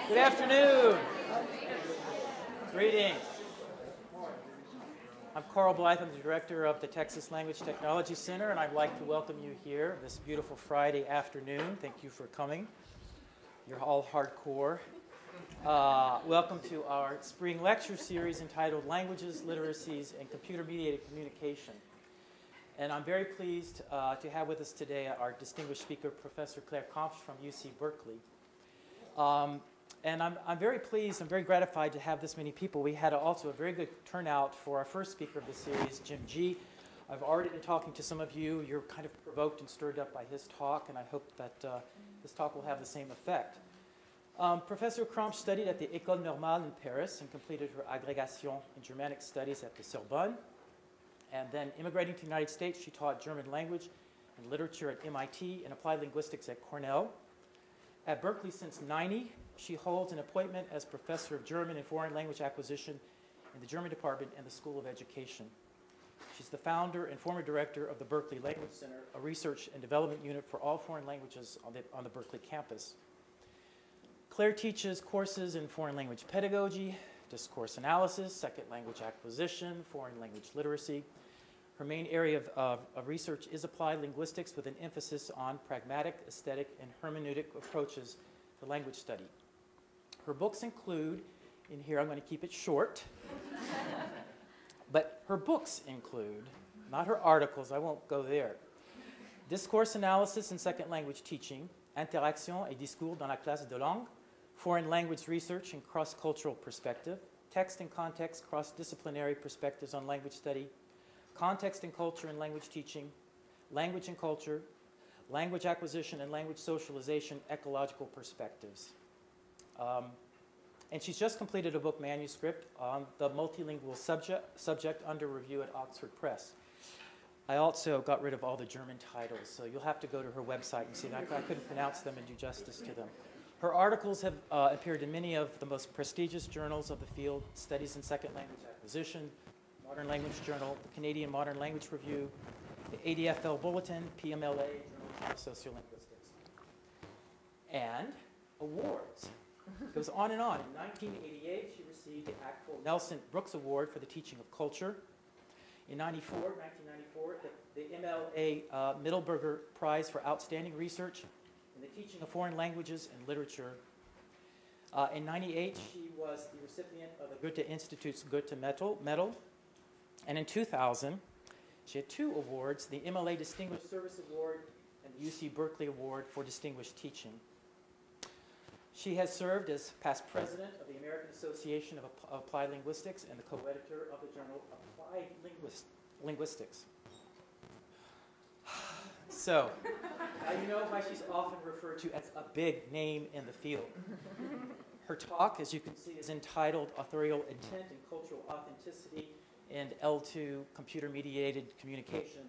Good afternoon. Greetings. I'm Carl Blythe. I'm the director of the Texas Language Technology Center, and I'd like to welcome you here this beautiful Friday afternoon. Thank you for coming. You're all hardcore. Welcome to our spring lecture series entitled Languages, Literacies, and Computer-Mediated Communication. And I'm very pleased to have with us today our distinguished speaker, Professor Kramsch from UCBerkeley. And I'm very pleased, I'm very gratified to have this many people. We had also a very good turnout for our first speaker of the series, Jim G. I've already been talking to some of you. You're kind of provoked and stirred up by his talk, and I hope that this talk will have the same effect. Professor Kramsch studied at the École Normale in Paris and completed her agrégation in Germanic studies at the Sorbonne. And then immigrating to the United States, she taught German language and literature at MIT and applied linguistics at Cornell. At Berkeley since '90, she holds an appointment as professor of German and foreign language acquisition in the German department and the School of Education. She's the founder and former director of the Berkeley Language Center, a research and development unit for all foreign languages on the Berkeley campus. Claire teaches courses in foreign language pedagogy, discourse analysis, second language acquisition, foreign language literacy. Her main area of research is applied linguistics with an emphasis on pragmatic, aesthetic, and hermeneutic approaches to language study. Her books include, in here I'm going to keep it short, but her books include, not her articles, I won't go there, Discourse Analysis in Second Language Teaching, Interaction et Discours dans la classe de langue, Foreign Language Research and Cross-Cultural Perspective, Text and Context, Cross-Disciplinary Perspectives on Language Study, Context and Culture in Language Teaching, Language and Culture, Language Acquisition and Language Socialization, Ecological Perspectives. And she's just completed a book manuscript on the multilingual subject under review at Oxford Press. I also got rid of all the German titles, so you'll have to go to her website and see that. I couldn't pronounce them and do justice to them. Her articles have appeared in many of the most prestigious journals of the field, Studies in Second Language Acquisition, Modern Language Journal, the Canadian Modern Language Review, the ADFL Bulletin, PMLA, Journal of Sociolinguistics. And awards. It goes on and on. In 1988, she received the Axel Nelson Brooks Award for the Teaching of Culture. In 1994, the MLA Mildenberger Prize for Outstanding Research in the Teaching of Foreign Languages and Literature. In 1998, she was the recipient of the Goethe Institute's Goethe Medal. And in 2000, she had two awards, the MLA Distinguished Service Award and the UCBerkeley Award for Distinguished Teaching. She has served as past president of the American Association of Applied Linguistics and the co-editor of the journal Applied Linguistics. So, now you know why she's often referred to as a big name in the field. Her talk, as you can see, is entitled Authorial Intent and Cultural Authenticity and L2 Computer-Mediated Communication.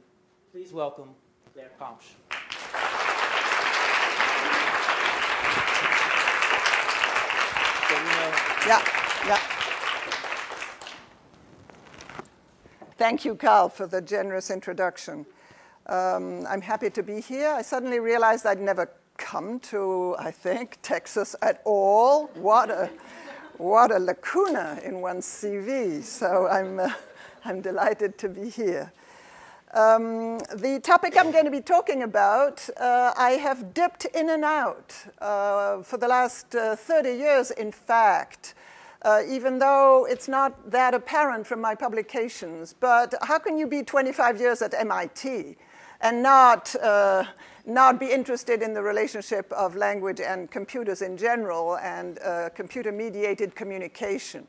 Please welcome Claire Kramsch. Yeah. Thank you, Carl, for the generous introduction. I'm happy to be here. I suddenly realized I'd never come to, I think, Texas at all. What a lacuna in one's CV. So I'm delighted to be here. The topic I'm going to be talking about, I have dipped in and out for the last 30 years, in fact, even though it's not that apparent from my publications. But how can you be 25 years at MIT and not be interested in the relationship of language and computers in general and computer-mediated communication?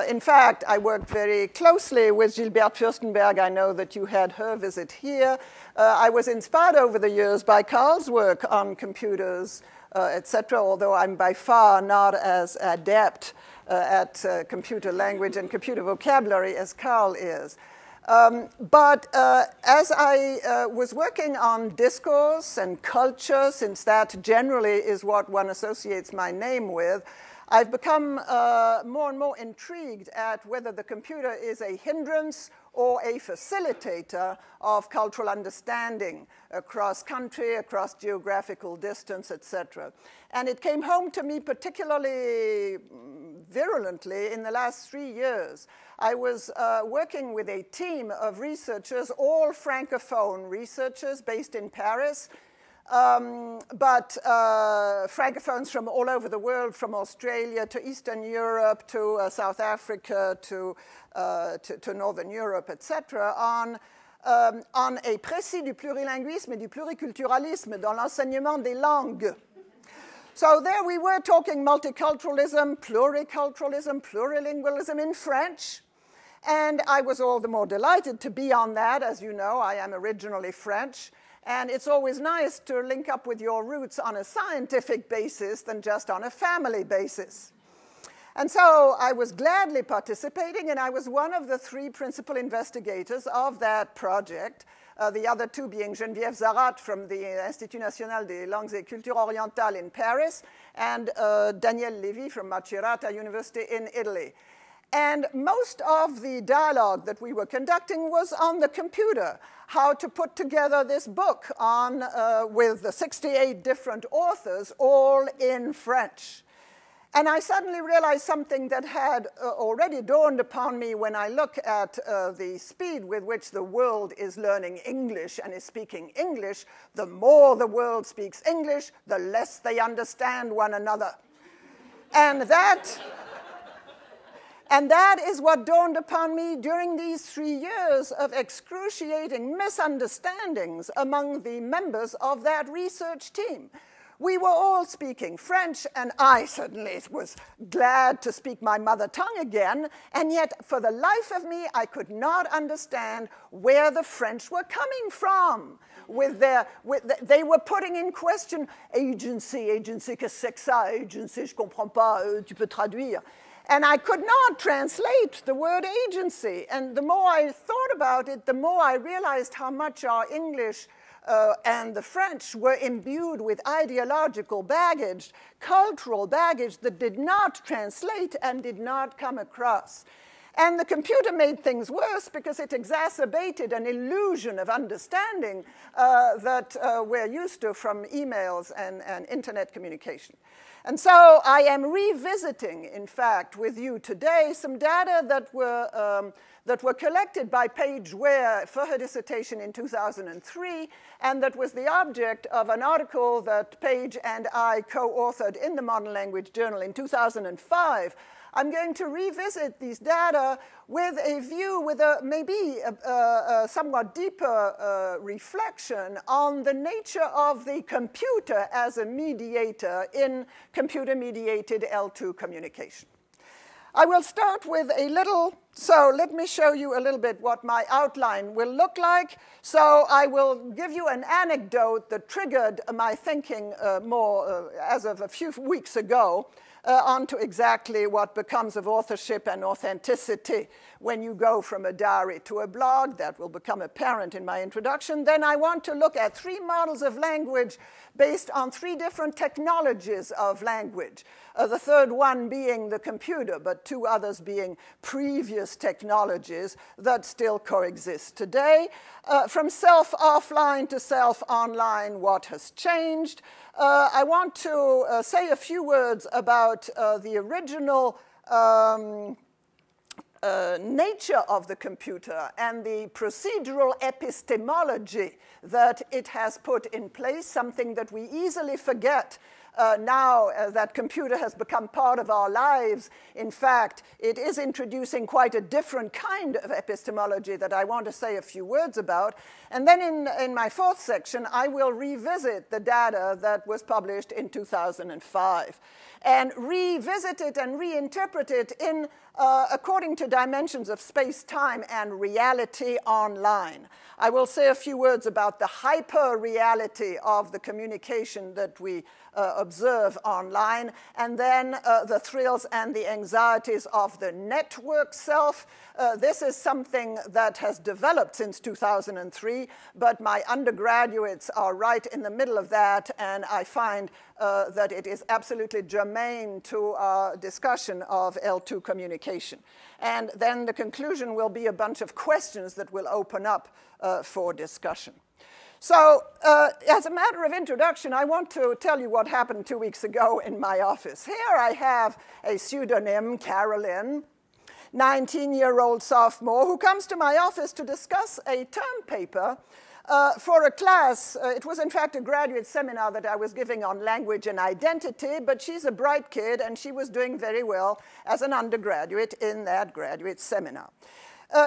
In fact, I worked very closely with Gilberte Fürstenberg. I know that you had her visit here. I was inspired over the years by Carl's work on computers, etc., although I'm by far not as adept at computer language and computer vocabulary as Carl is. But as I was working on discourse and culture, since that generally is what one associates my name with, I've become more and more intrigued at whether the computer is a hindrance or a facilitator of cultural understanding across country, across geographical distance, etc. And it came home to me particularly virulently in the last 3 years. I was working with a team of researchers, all francophone researchers based in Paris, but francophones from all over the world, from Australia to Eastern Europe to South Africa to Northern Europe, etc., on a précis du plurilinguisme et du pluriculturalisme dans l'enseignement des langues. So there we were talking multiculturalism, pluriculturalism, plurilingualism in French. And I was all the more delighted to be on that. As you know, I am originally French. And it's always nice to link up with your roots on a scientific basis than just on a family basis. And so I was gladly participating, and I was one of the 3 principal investigators of that project, the other 2 being Geneviève Zarat from the Institut National des Langues et Cultures Orientales in Paris, and Daniel Lévy from Macerata University in Italy. And most of the dialogue that we were conducting was on the computer, how to put together this book on, with the 68 different authors, all in French. And I suddenly realized something that had already dawned upon me when I look at the speed with which the world is learning English and is speaking English. The more the world speaks English, the less they understand one another. And that is what dawned upon me during these 3 years of excruciating misunderstandings among the members of that research team. We were all speaking French, and I certainly was glad to speak my mother tongue again, and yet for the life of me, I could not understand where the French were coming from. They were putting in question agency, qu'est-ce que c'est ça, agency, je comprends pas, tu peux traduire. And I could not translate the word agency. And the more I thought about it, the more I realized how much our English and the French were imbued with ideological baggage, cultural baggage that did not translate and did not come across. And the computer made things worse because it exacerbated an illusion of understanding that we're used to from emails and internet communication. And so I am revisiting, in fact, with you today some data that were collected by Paige Ware for her dissertation in 2003, and that was the object of an article that Paige and I co-authored in the Modern Language Journal in 2005. I'm going to revisit these data with a view, with maybe a somewhat deeper reflection on the nature of the computer as a mediator in computer-mediated L2 communication. I will start with a little, so let me show you a little bit what my outline will look like. So I will give you an anecdote that triggered my thinking more as of a few weeks ago. Onto exactly what becomes of authorship and authenticity when you go from a diary to a blog. That will become apparent in my introduction. Then I want to look at 3 models of language based on 3 different technologies of language. The third one being the computer, but 2 others being previous technologies that still coexist today. From self-offline to self-online, what has changed? I want to say a few words about the original nature of the computer and the procedural epistemology that it has put in place, something that we easily forget now that computer has become part of our lives. In fact, it is introducing quite a different kind of epistemology that I want to say a few words about. And then in my 4th section, I will revisit the data that was published in 2005 and revisit it and reinterpret it in according to dimensions of space-time and reality online. I will say a few words about the hyper-reality of the communication that we observe online, and then the thrills and the anxieties of the network self. This is something that has developed since 2003, but my undergraduates are right in the middle of that, and I find that it is absolutely germane to our discussion of L2 communication. And then the conclusion will be a bunch of questions that will open up for discussion. So as a matter of introduction, I want to tell you what happened 2 weeks ago in my office. Here I have a pseudonym, Carolyn, 19-year-old sophomore, who comes to my office to discuss a term paper for a class. It was, in fact, a graduate seminar that I was giving on language and identity, but she's a bright kid, and she was doing very well as an undergraduate in that graduate seminar.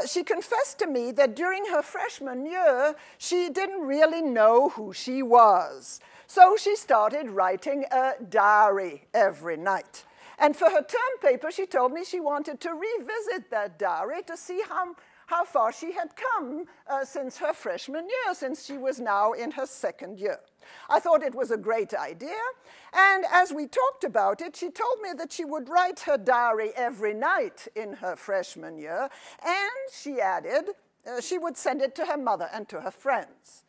She confessed to me that during her freshman year, she didn't really know who she was. So she started writing a diary every night. And for her term paper, she told me she wanted to revisit that diary to see how far she had come since her freshman year, since she was now in her second year. I thought it was a great idea, and as we talked about it, she told me that she would write her diary every night in her freshman year, and she added she would send it to her mother and to her friends.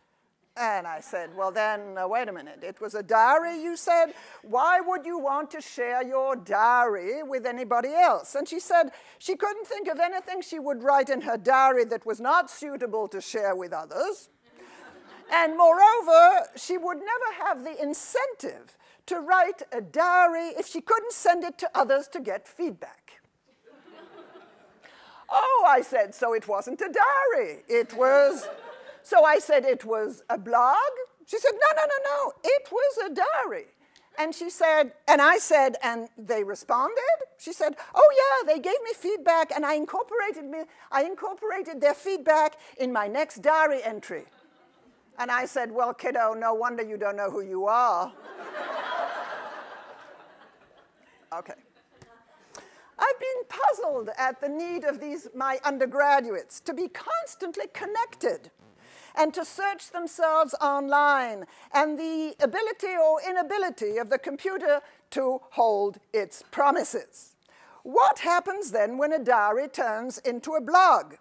And I said, well then, wait a minute, it was a diary, you said? Why would you want to share your diary with anybody else? And she said she couldn't think of anything she would write in her diary that was not suitable to share with others. And moreover, she would never have the incentive to write a diary if she couldn't send it to others to get feedback. Oh, I said, so it wasn't a diary, it was... So I said it was a blog. She said, no, it was a diary. And she said, and I said, and they responded? She said, oh yeah, they gave me feedback, and I incorporated their feedback in my next diary entry. And I said, well, kiddo, no wonder you don't know who you are. Okay. I've been puzzled at the need of my undergraduates to be constantly connected and to search themselves online, and the ability or inability of the computer to hold its promises. What happens then when a diary turns into a blog?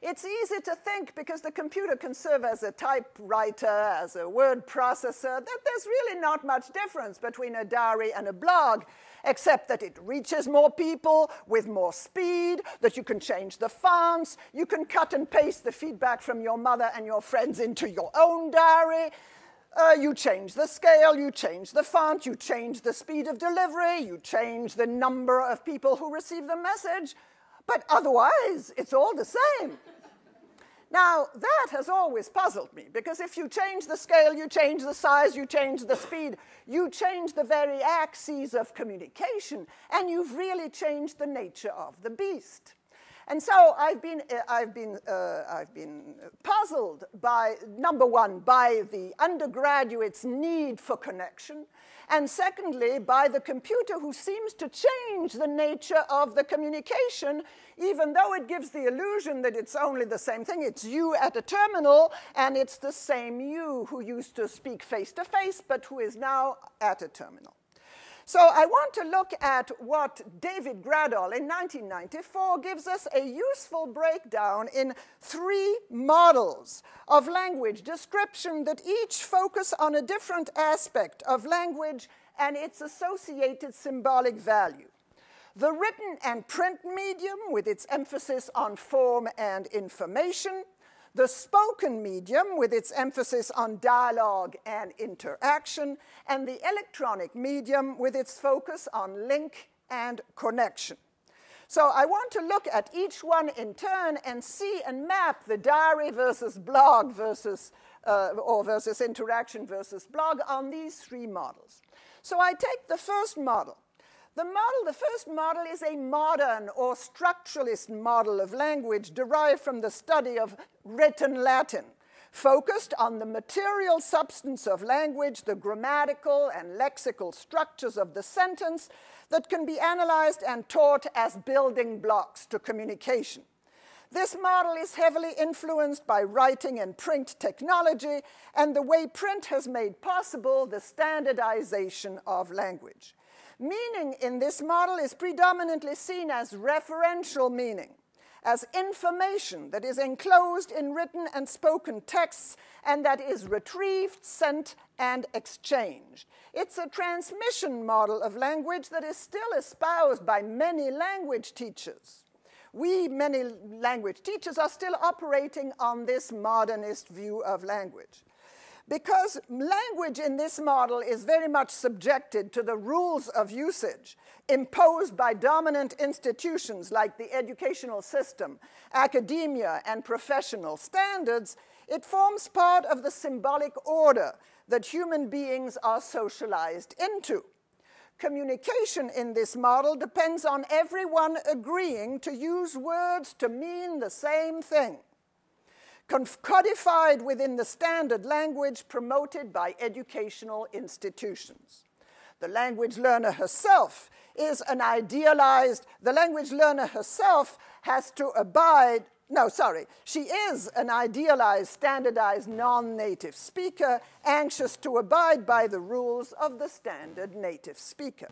It's easy to think, because the computer can serve as a typewriter, as a word processor, that there's really not much difference between a diary and a blog, except that it reaches more people with more speed, that you can change the fonts, you can cut and paste the feedback from your mother and your friends into your own diary, you change the scale, you change the font, you change the speed of delivery, you change the number of people who receive the message, but otherwise, it's all the same. Now, that has always puzzled me, because if you change the scale, you change the size, you change the speed, you change the very axes of communication, and you've really changed the nature of the beast. And so I've been puzzled by, number one, by the undergraduate's need for connection, and secondly, by the computer, who seems to change the nature of the communication, even though it gives the illusion that it's only the same thing. It's you at a terminal, and it's the same you who used to speak face-to-face, but who is now at a terminal. So I want to look at what David Gradol in 1994 gives us a useful breakdown in 3 models of language description that each focus on a different aspect of language and its associated symbolic value. The written and print medium with its emphasis on form and information, the spoken medium with its emphasis on dialogue and interaction, and the electronic medium with its focus on link and connection. So I want to look at each one in turn and see and map the diary versus blog versus interaction versus blog on these 3 models. So I take the first model. The first model is a modern or structuralist model of language derived from the study of written Latin, focused on the material substance of language, the grammatical and lexical structures of the sentence that can be analyzed and taught as building blocks to communication. This model is heavily influenced by writing and print technology and the way print has made possible the standardization of language. Meaning in this model is predominantly seen as referential meaning, as information that is enclosed in written and spoken texts and that is retrieved, sent, and exchanged. It's a transmission model of language that is still espoused by many language teachers. We, many language teachers, are still operating on this modernist view of language. Because language in this model is very much subjected to the rules of usage imposed by dominant institutions like the educational system, academia, and professional standards, it forms part of the symbolic order that human beings are socialized into. Communication in this model depends on everyone agreeing to use words to mean the same thing, codified within the standard language promoted by educational institutions. The language learner herself is an idealized, the language learner herself has to abide, no, sorry, she is an idealized, standardized, non-native speaker, anxious to abide by the rules of the standard native speaker.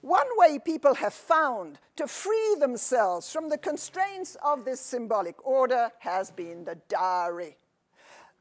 One way people have found to free themselves from the constraints of this symbolic order has been the diary.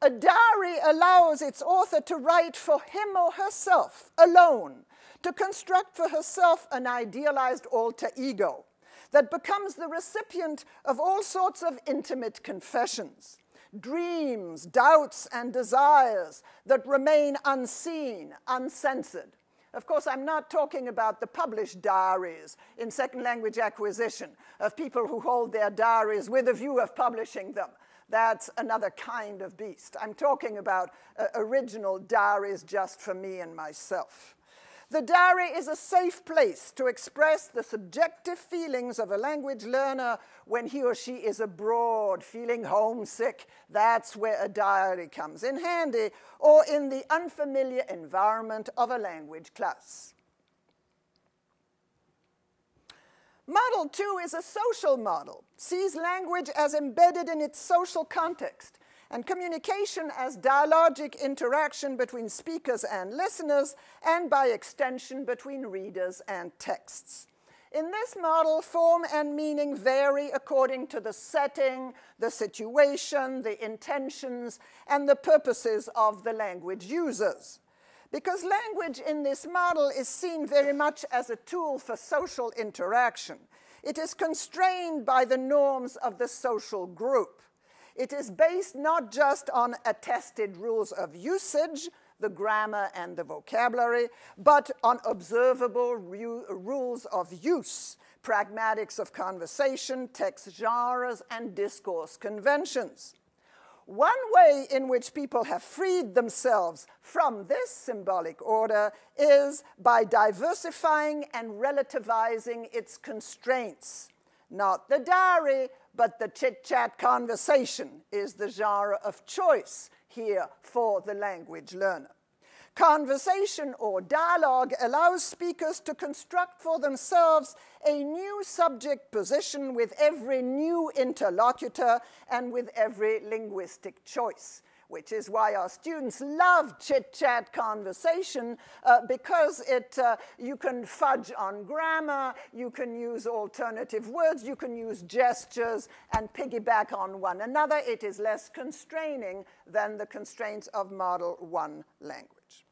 A diary allows its author to write for him or herself alone, to construct for herself an idealized alter ego that becomes the recipient of all sorts of intimate confessions, dreams, doubts, and desires that remain unseen, uncensored. Of course, I'm not talking about the published diaries in second language acquisition of people who hold their diaries with a view of publishing them. That's another kind of beast. I'm talking about original diaries just for me and myself. The diary is a safe place to express the subjective feelings of a language learner when he or she is abroad, feeling homesick. That's where a diary comes in handy, or in the unfamiliar environment of a language class. Model 2 is a social model, sees language as embedded in its social context, and communication as dialogic interaction between speakers and listeners, and by extension between readers and texts. In this model, form and meaning vary according to the setting, the situation, the intentions, and the purposes of the language users. Because language in this model is seen very much as a tool for social interaction, it is constrained by the norms of the social group. It is based not just on attested rules of usage, the grammar and the vocabulary, but on observable rules of use, pragmatics of conversation, text genres, and discourse conventions. One way in which people have freed themselves from this symbolic order is by diversifying and relativizing its constraints. Not the diary, but the chit-chat conversation is the genre of choice here for the language learner. Conversation or dialogue allows speakers to construct for themselves a new subject position with every new interlocutor and with every linguistic choice, which is why our students love chit-chat conversation because you can fudge on grammar, you can use alternative words, you can use gestures and piggyback on one another. It is less constraining than the constraints of Model 1 language.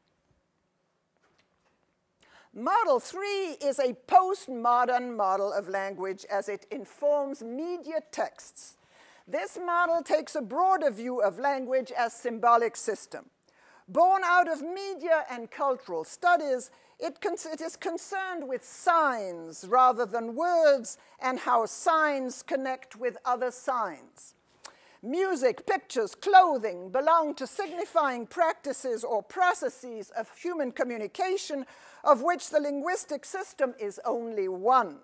Model 3 is a postmodern model of language as it informs media texts. This model takes a broader view of language as symbolic system. Born out of media and cultural studies, it is concerned with signs rather than words and how signs connect with other signs. Music, pictures, clothing belong to signifying practices or processes of human communication of which the linguistic system is only one.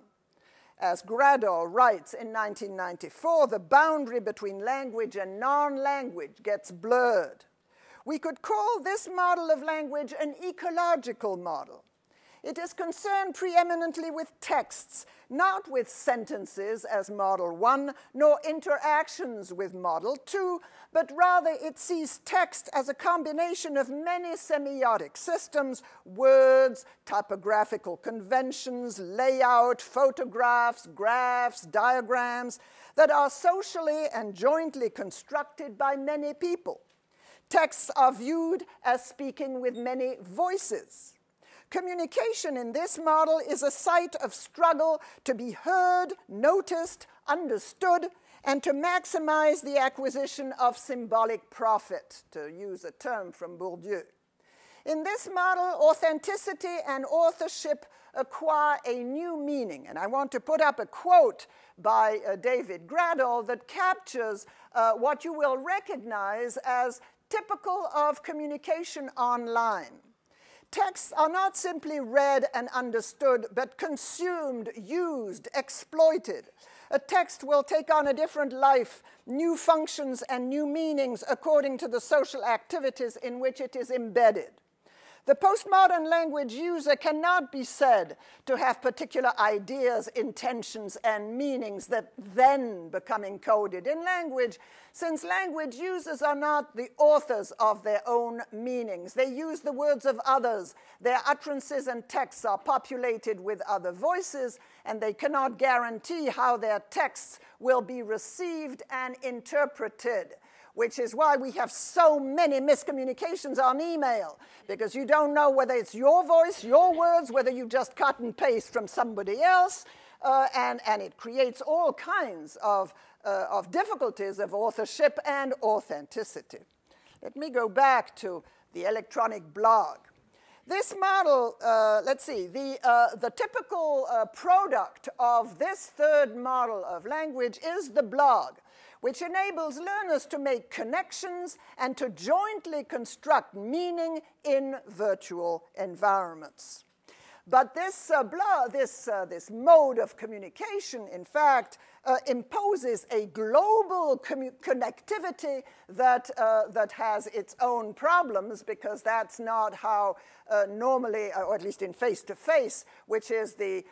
As Gradol writes in 1994, the boundary between language and non-language gets blurred. We could call this model of language an ecological model. It is concerned preeminently with texts, not with sentences as model 1, nor interactions with model 2, but rather it sees text as a combination of many semiotic systems, words, typographical conventions, layout, photographs, graphs, diagrams, that are socially and jointly constructed by many people. Texts are viewed as speaking with many voices. Communication in this model is a site of struggle to be heard, noticed, understood, and to maximize the acquisition of symbolic profit, to use a term from Bourdieu. In this model, authenticity and authorship acquire a new meaning. And I want to put up a quote by David Gradle that captures what you will recognize as typical of communication online. Texts are not simply read and understood, but consumed, used, exploited. A text will take on a different life, new functions and new meanings according to the social activities in which it is embedded. The postmodern language user cannot be said to have particular ideas, intentions, and meanings that then become encoded in language, since language users are not the authors of their own meanings. They use the words of others. Their utterances and texts are populated with other voices, and they cannot guarantee how their texts will be received and interpreted, which is why we have so many miscommunications on email, because you don't know whether it's your voice, your words, whether you just cut and paste from somebody else, and it creates all kinds of difficulties of authorship and authenticity. Let me go back to the electronic blog. This model, let's see, the typical product of this third model of language is the blog, which enables learners to make connections and to jointly construct meaning in virtual environments. But this mode of communication, in fact, imposes a global connectivity that has its own problems, because that's not how normally, or at least in face-to-face, which is the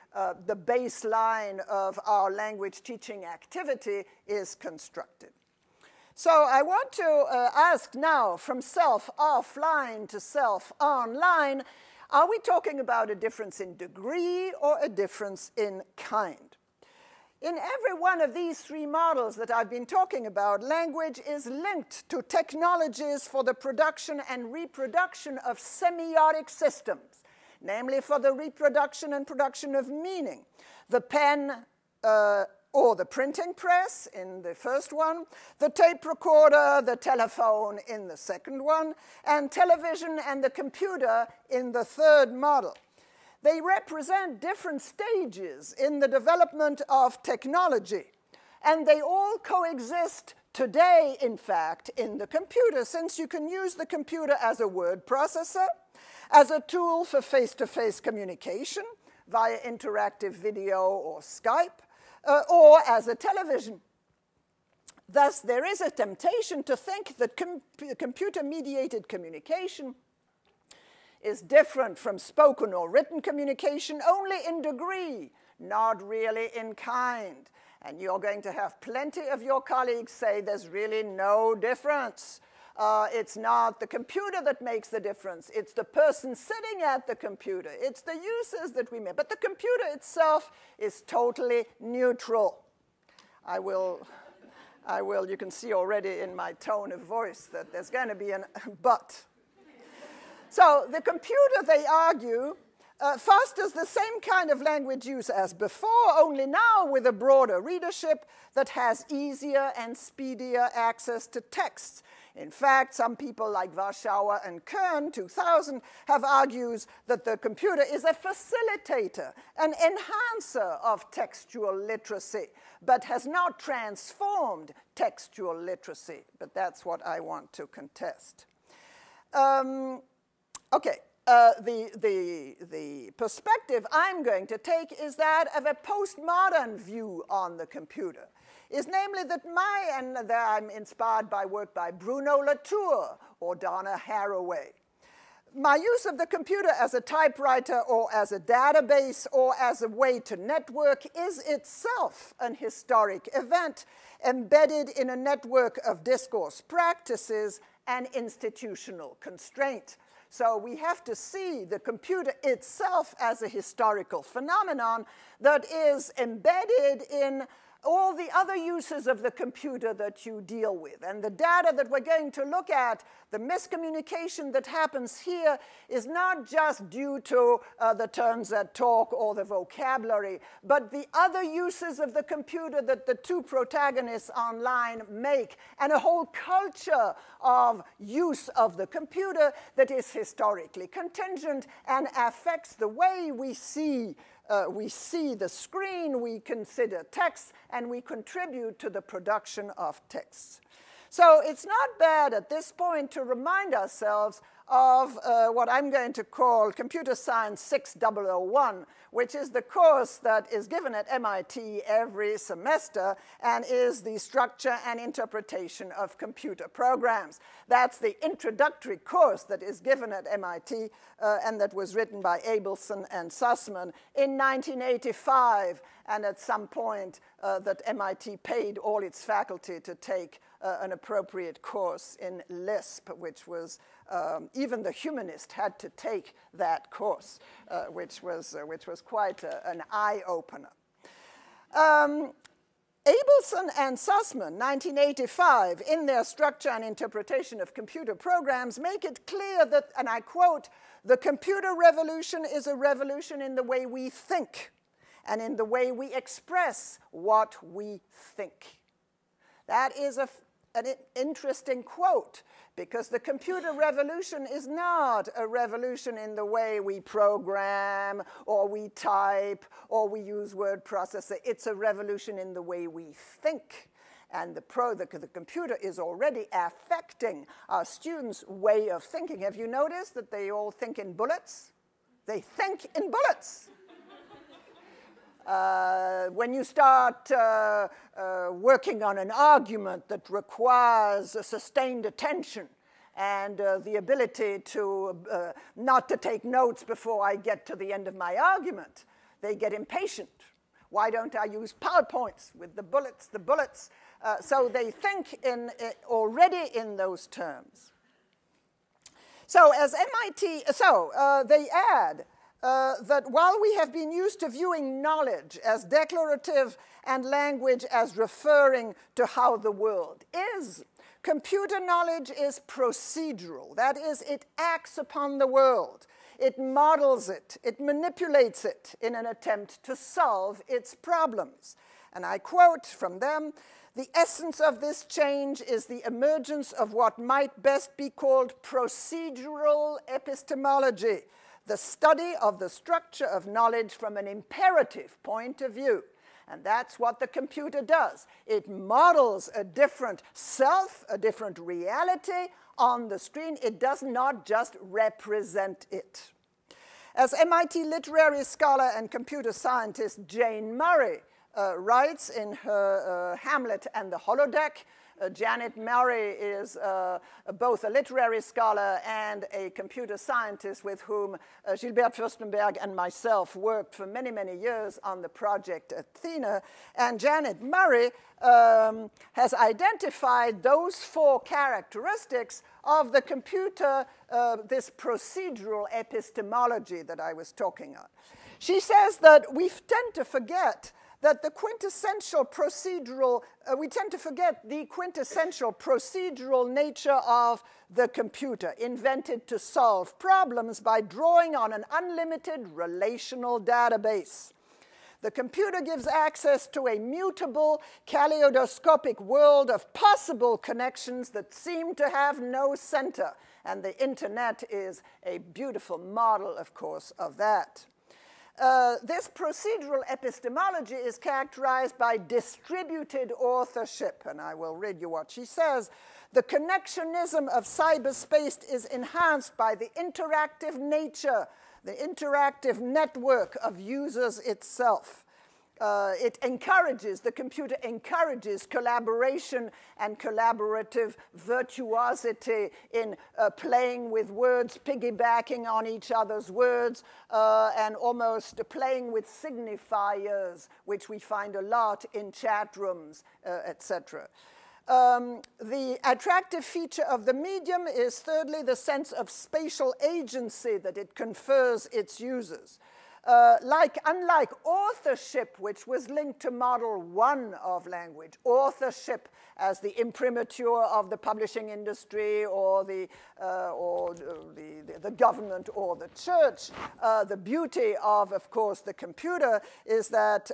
baseline of our language teaching activity, is constructed. So I want to ask now, from self offline to self online, are we talking about a difference in degree or a difference in kind? In every one of these three models that I've been talking about, language is linked to technologies for the production and reproduction of semiotic systems, namely for the reproduction and production of meaning. The pen or the printing press in the first one, the tape recorder, the telephone in the second one, and television and the computer in the third model. They represent different stages in the development of technology, and they all coexist today, in fact, in the computer, since you can use the computer as a word processor, as a tool for face-to-face communication via interactive video or Skype, or as a television. Thus, there is a temptation to think that computer-mediated communication is different from spoken or written communication only in degree, not really in kind. And you're going to have plenty of your colleagues say there's really no difference. It's not the computer that makes the difference. It's the person sitting at the computer. It's the users that we make. But the computer itself is totally neutral. I will, you can see already in my tone of voice that there's going to be a but. So the computer, they argue, fosters the same kind of language use as before, only now with a broader readership that has easier and speedier access to texts. In fact, some people like Warschauer and Kern, 2000, have argued that the computer is a facilitator, an enhancer of textual literacy, but has not transformed textual literacy. But that's what I want to contest. Okay. The perspective I'm going to take is that of a postmodern view on the computer, is namely that I'm inspired by work by Bruno Latour or Donna Haraway. my use of the computer as a typewriter or as a database or as a way to network is itself an historic event embedded in a network of discourse practices and institutional constraint. So we have to see the computer itself as a historical phenomenon that is embedded in all the other uses of the computer that you deal with. And the data that we're going to look at, the miscommunication that happens here is not just due to the terms that talk or the vocabulary, but the other uses of the computer that the two protagonists online make, and a whole culture of use of the computer that is historically contingent and affects the way we see the screen, we consider text, and we contribute to the production of texts. So it's not bad at this point to remind ourselves of what I'm going to call Computer Science 6001, which is the course that is given at MIT every semester and is the structure and interpretation of computer programs. That's the introductory course that is given at MIT and that was written by Abelson and Sussman in 1985, and at some point that MIT paid all its faculty to take an appropriate course in Lisp, which was, even the humanist had to take that course, which was quite an eye-opener. Abelson and Sussman, 1985, in their structure and interpretation of computer programs, make it clear that, and I quote, "The computer revolution is a revolution in the way we think and in the way we express what we think." That is an interesting quote, because the computer revolution is not a revolution in the way we program or we type or we use word processor. It's a revolution in the way we think. And the computer is already affecting our students' way of thinking. Have you noticed that they all think in bullets? They think in bullets. When you start working on an argument that requires a sustained attention and the ability to not to take notes before I get to the end of my argument, they get impatient. Why don't I use PowerPoints with the bullets? So they think already in those terms. So as MIT, they add that while we have been used to viewing knowledge as declarative and language as referring to how the world is, computer knowledge is procedural. That is, it acts upon the world. It models it. It manipulates it in an attempt to solve its problems. And I quote from them, "The essence of this change is the emergence of what might best be called procedural epistemology, the study of the structure of knowledge from an imperative point of view." And that's what the computer does. It models a different self, a different reality on the screen. It does not just represent it. As MIT literary scholar and computer scientist Jane Murray writes in her Hamlet and the Holodeck, Janet Murray is both a literary scholar and a computer scientist with whom Gilbert Fürstenberg and myself worked for many, many years on the project Athena. And Janet Murray has identified those four characteristics of the computer, this procedural epistemology that I was talking about. She says that we tend to forget that the quintessential procedural, we tend to forget the quintessential procedural nature of the computer, invented to solve problems by drawing on an unlimited relational database. The computer gives access to a mutable, kaleidoscopic world of possible connections that seem to have no center. And the internet is a beautiful model, of course, of that. This procedural epistemology is characterized by distributed authorship, and I will read you what she says. The connectionism of cyberspace is enhanced by the interactive nature, the interactive network of users itself. the computer encourages collaboration and collaborative virtuosity in playing with words, piggybacking on each other's words, and almost playing with signifiers, which we find a lot in chat rooms, etc. The attractive feature of the medium is, thirdly, the sense of spatial agency that it confers its users. Unlike authorship, which was linked to model one of language, authorship as the imprimatur of the publishing industry or the government or the church, the beauty of course, the computer is that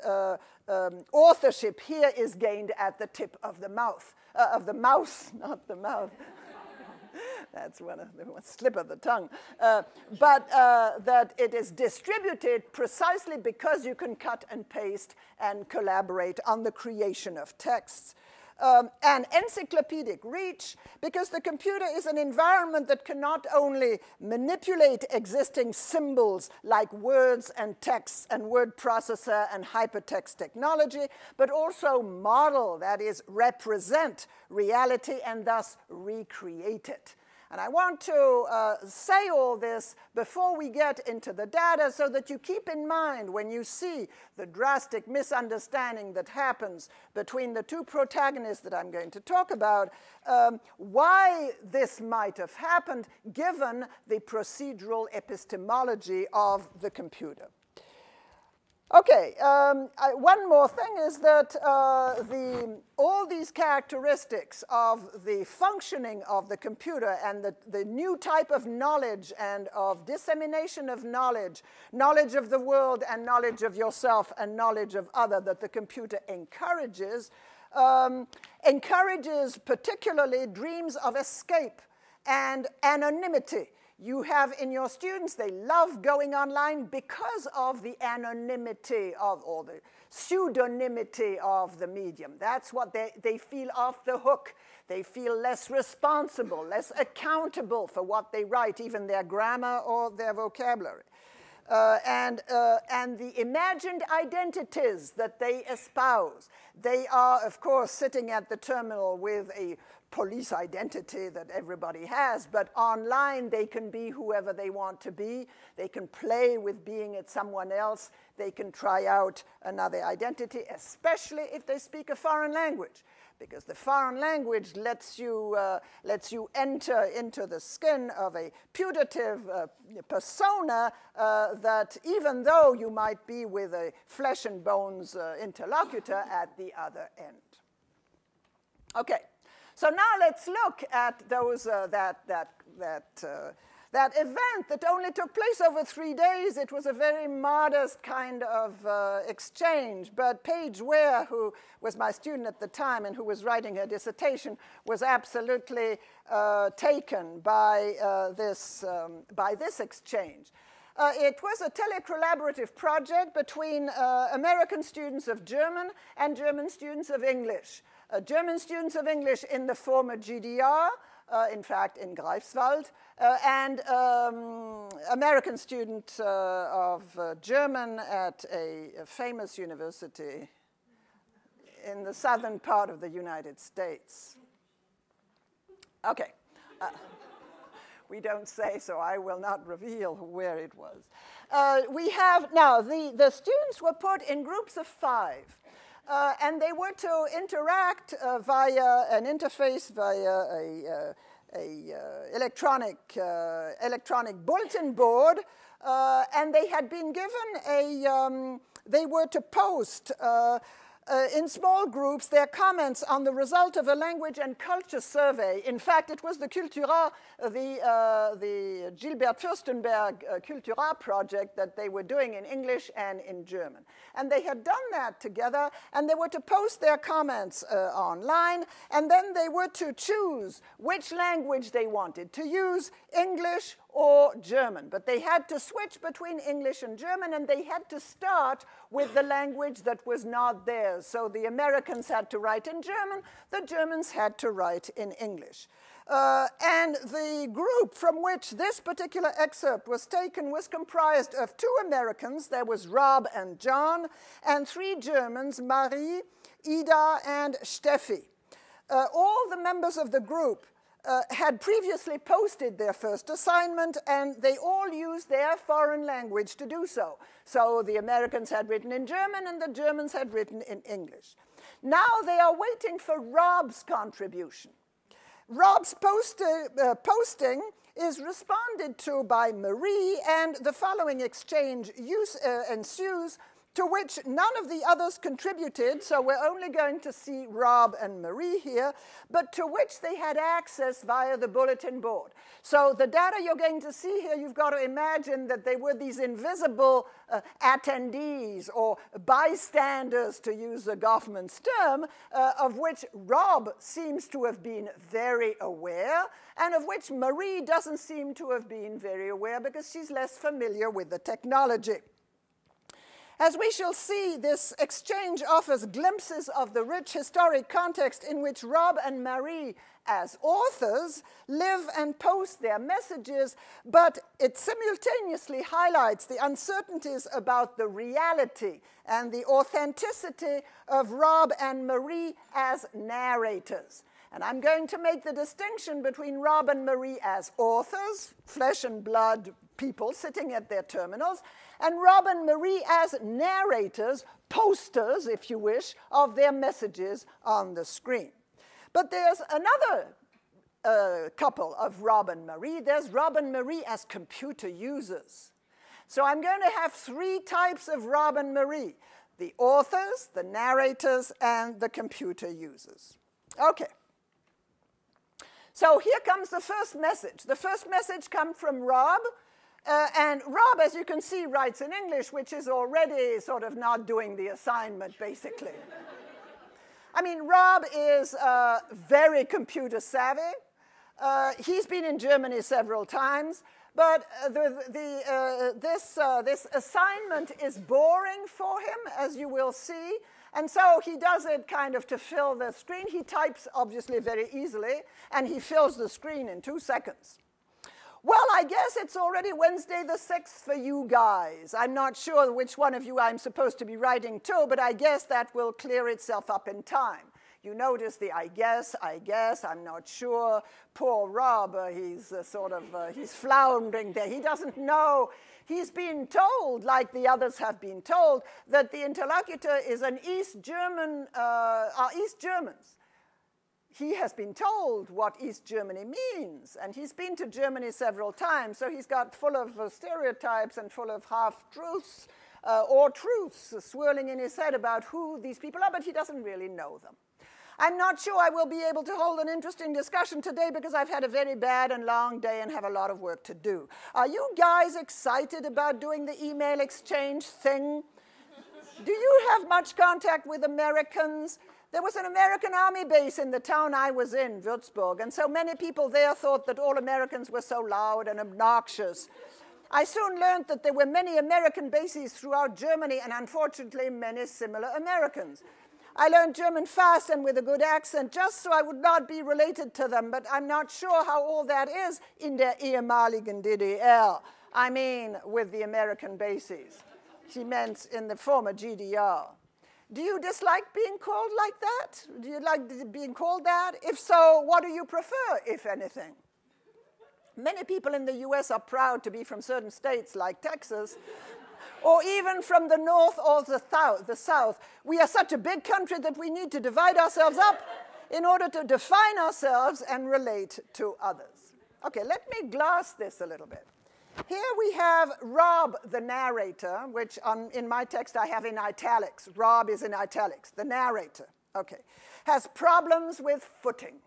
authorship here is gained at the tip of the mouth, of the mouse, not the mouth. That's one slip of the tongue. But that it is distributed precisely because you can cut and paste and collaborate on the creation of texts. And encyclopedic reach, because the computer is an environment that can not only manipulate existing symbols like words and texts and word processor and hypertext technology, but also model, that is, represent reality and thus recreate it. And I want to say all this before we get into the data so that you keep in mind when you see the drastic misunderstanding that happens between the two protagonists that I'm going to talk about, why this might have happened given the procedural epistemology of the computer. Okay, one more thing is that all these characteristics of the functioning of the computer and the new type of knowledge and of dissemination of knowledge, knowledge of the world and knowledge of yourself and knowledge of other that the computer encourages, encourages particularly dreams of escape and anonymity. You have in your students, they love going online because of the anonymity of, or the pseudonymity of the medium. That's what they feel off the hook. They feel less responsible, less accountable for what they write, even their grammar or their vocabulary. And the imagined identities that they espouse. They are, of course, sitting at the terminal with a police identity that everybody has, but online they can be whoever they want to be. They can play with being at someone else. They can try out another identity, especially if they speak a foreign language, because the foreign language lets you enter into the skin of a putative persona that even though you might be with a flesh and bones interlocutor at the other end. Okay. So now let's look at those, that event that only took place over 3 days. It was a very modest kind of exchange, but Paige Ware, who was my student at the time and who was writing her dissertation, was absolutely taken by this exchange. It was a telecollaborative project between American students of German and German students of English. German students of English in the former GDR, in fact in Greifswald, and American student of German at a famous university in the southern part of the United States. Okay. We don't say, so I will not reveal where it was. We have, now, the students were put in groups of 5. And they were to interact via an interface, via a electronic bulletin board, and they had been given they were to post in small groups their comments on the result of a language and culture survey. In fact, it was the Cultura, the Gilbert Fürstenberg Cultura project that they were doing in English and in German. And they had done that together, and they were to post their comments online, and then they were to choose which language they wanted to use, English or German. But they had to switch between English and German, and they had to start with the language that was not theirs. So the Americans had to write in German, the Germans had to write in English. And the group from which this particular excerpt was taken was comprised of 2 Americans. There was Rob and John, and 3 Germans, Marie, Ida, and Steffi. All the members of the group had previously posted their first assignment, and they all used their foreign language to do so. So the Americans had written in German, and the Germans had written in English. Now they are waiting for Rob's contribution. Rob's posting is responded to by Marie, and the following exchange ensues, to which none of the others contributed, so we're only going to see Rob and Marie here, but to which they had access via the bulletin board. So the data you're going to see here, you've got to imagine that they were these invisible attendees or bystanders, to use the government's term, of which Rob seems to have been very aware, and of which Marie doesn't seem to have been very aware because she's less familiar with the technology. As we shall see, this exchange offers glimpses of the rich historic context in which Rob and Marie, as authors, live and post their messages, but it simultaneously highlights the uncertainties about the reality and the authenticity of Rob and Marie as narrators. And I'm going to make the distinction between Rob and Marie as authors, flesh and blood people sitting at their terminals, and Rob and Marie as narrators, posters, if you wish, of their messages on the screen. But there's another couple of Rob and Marie. There's Rob and Marie as computer users. So I'm going to have 3 types of Rob and Marie: the authors, the narrators, and the computer users. Okay. So here comes the first message. The first message comes from Rob. And Rob, as you can see, writes in English, which is already sort of not doing the assignment, basically. I mean, Rob is very computer savvy. He's been in Germany several times, but this assignment is boring for him, as you will see. And so he does it kind of to fill the screen. He types, obviously, very easily, and he fills the screen in 2 seconds. Well, I guess it's already Wednesday the 6th for you guys. I'm not sure which one of you I'm supposed to be writing to, but I guess that will clear itself up in time. You notice the I guess, I'm not sure. Poor Rob, he's he's floundering there. He doesn't know. He's been told, like the others have been told, that the interlocutor is an East Germans. He has been told what East Germany means, and he's been to Germany several times, so he's got full of stereotypes and full of half-truths or truths swirling in his head about who these people are, but he doesn't really know them. I'm not sure I will be able to hold an interesting discussion today because I've had a very bad and long day and have a lot of work to do. Are you guys excited about doing the email exchange thing? Do you have much contact with Americans? There was an American army base in the town I was in, Würzburg, and so many people there thought that all Americans were so loud and obnoxious. I soon learned that there were many American bases throughout Germany and unfortunately many similar Americans. I learned German fast and with a good accent just so I would not be related to them, but I'm not sure how all that is in der ehemaligen DDR. I mean, with the American bases. She meant in the former GDR. Do you dislike being called like that? Do you like being called that? If so, what do you prefer, if anything? Many people in the US are proud to be from certain states like Texas, or even from the north or the south. We are such a big country that we need to divide ourselves up in order to define ourselves and relate to others. Okay, let me gloss this a little bit. Here we have Rob, the narrator, which in my text I have in italics. Rob is in italics, the narrator, okay, has problems with footing.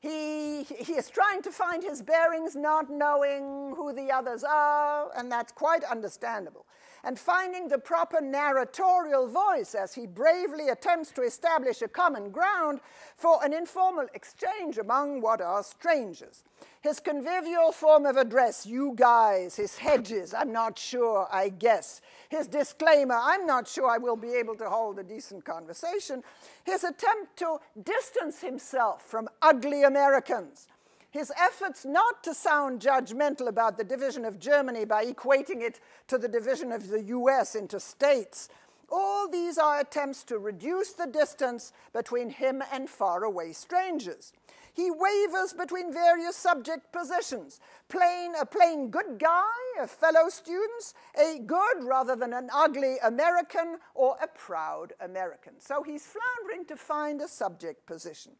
He is trying to find his bearings, not knowing who the others are, and that's quite understandable. And finding the proper narratorial voice as he bravely attempts to establish a common ground for an informal exchange among what are strangers. His convivial form of address, you guys, his hedges, I'm not sure, I guess. His disclaimer, I'm not sure I will be able to hold a decent conversation. His attempt to distance himself from ugly Americans. his efforts not to sound judgmental about the division of Germany by equating it to the division of the US into states, all these are attempts to reduce the distance between him and faraway strangers. He wavers between various subject positions, a plain good guy of fellow students, a good rather than an ugly American, or a proud American. So he's floundering to find a subject position.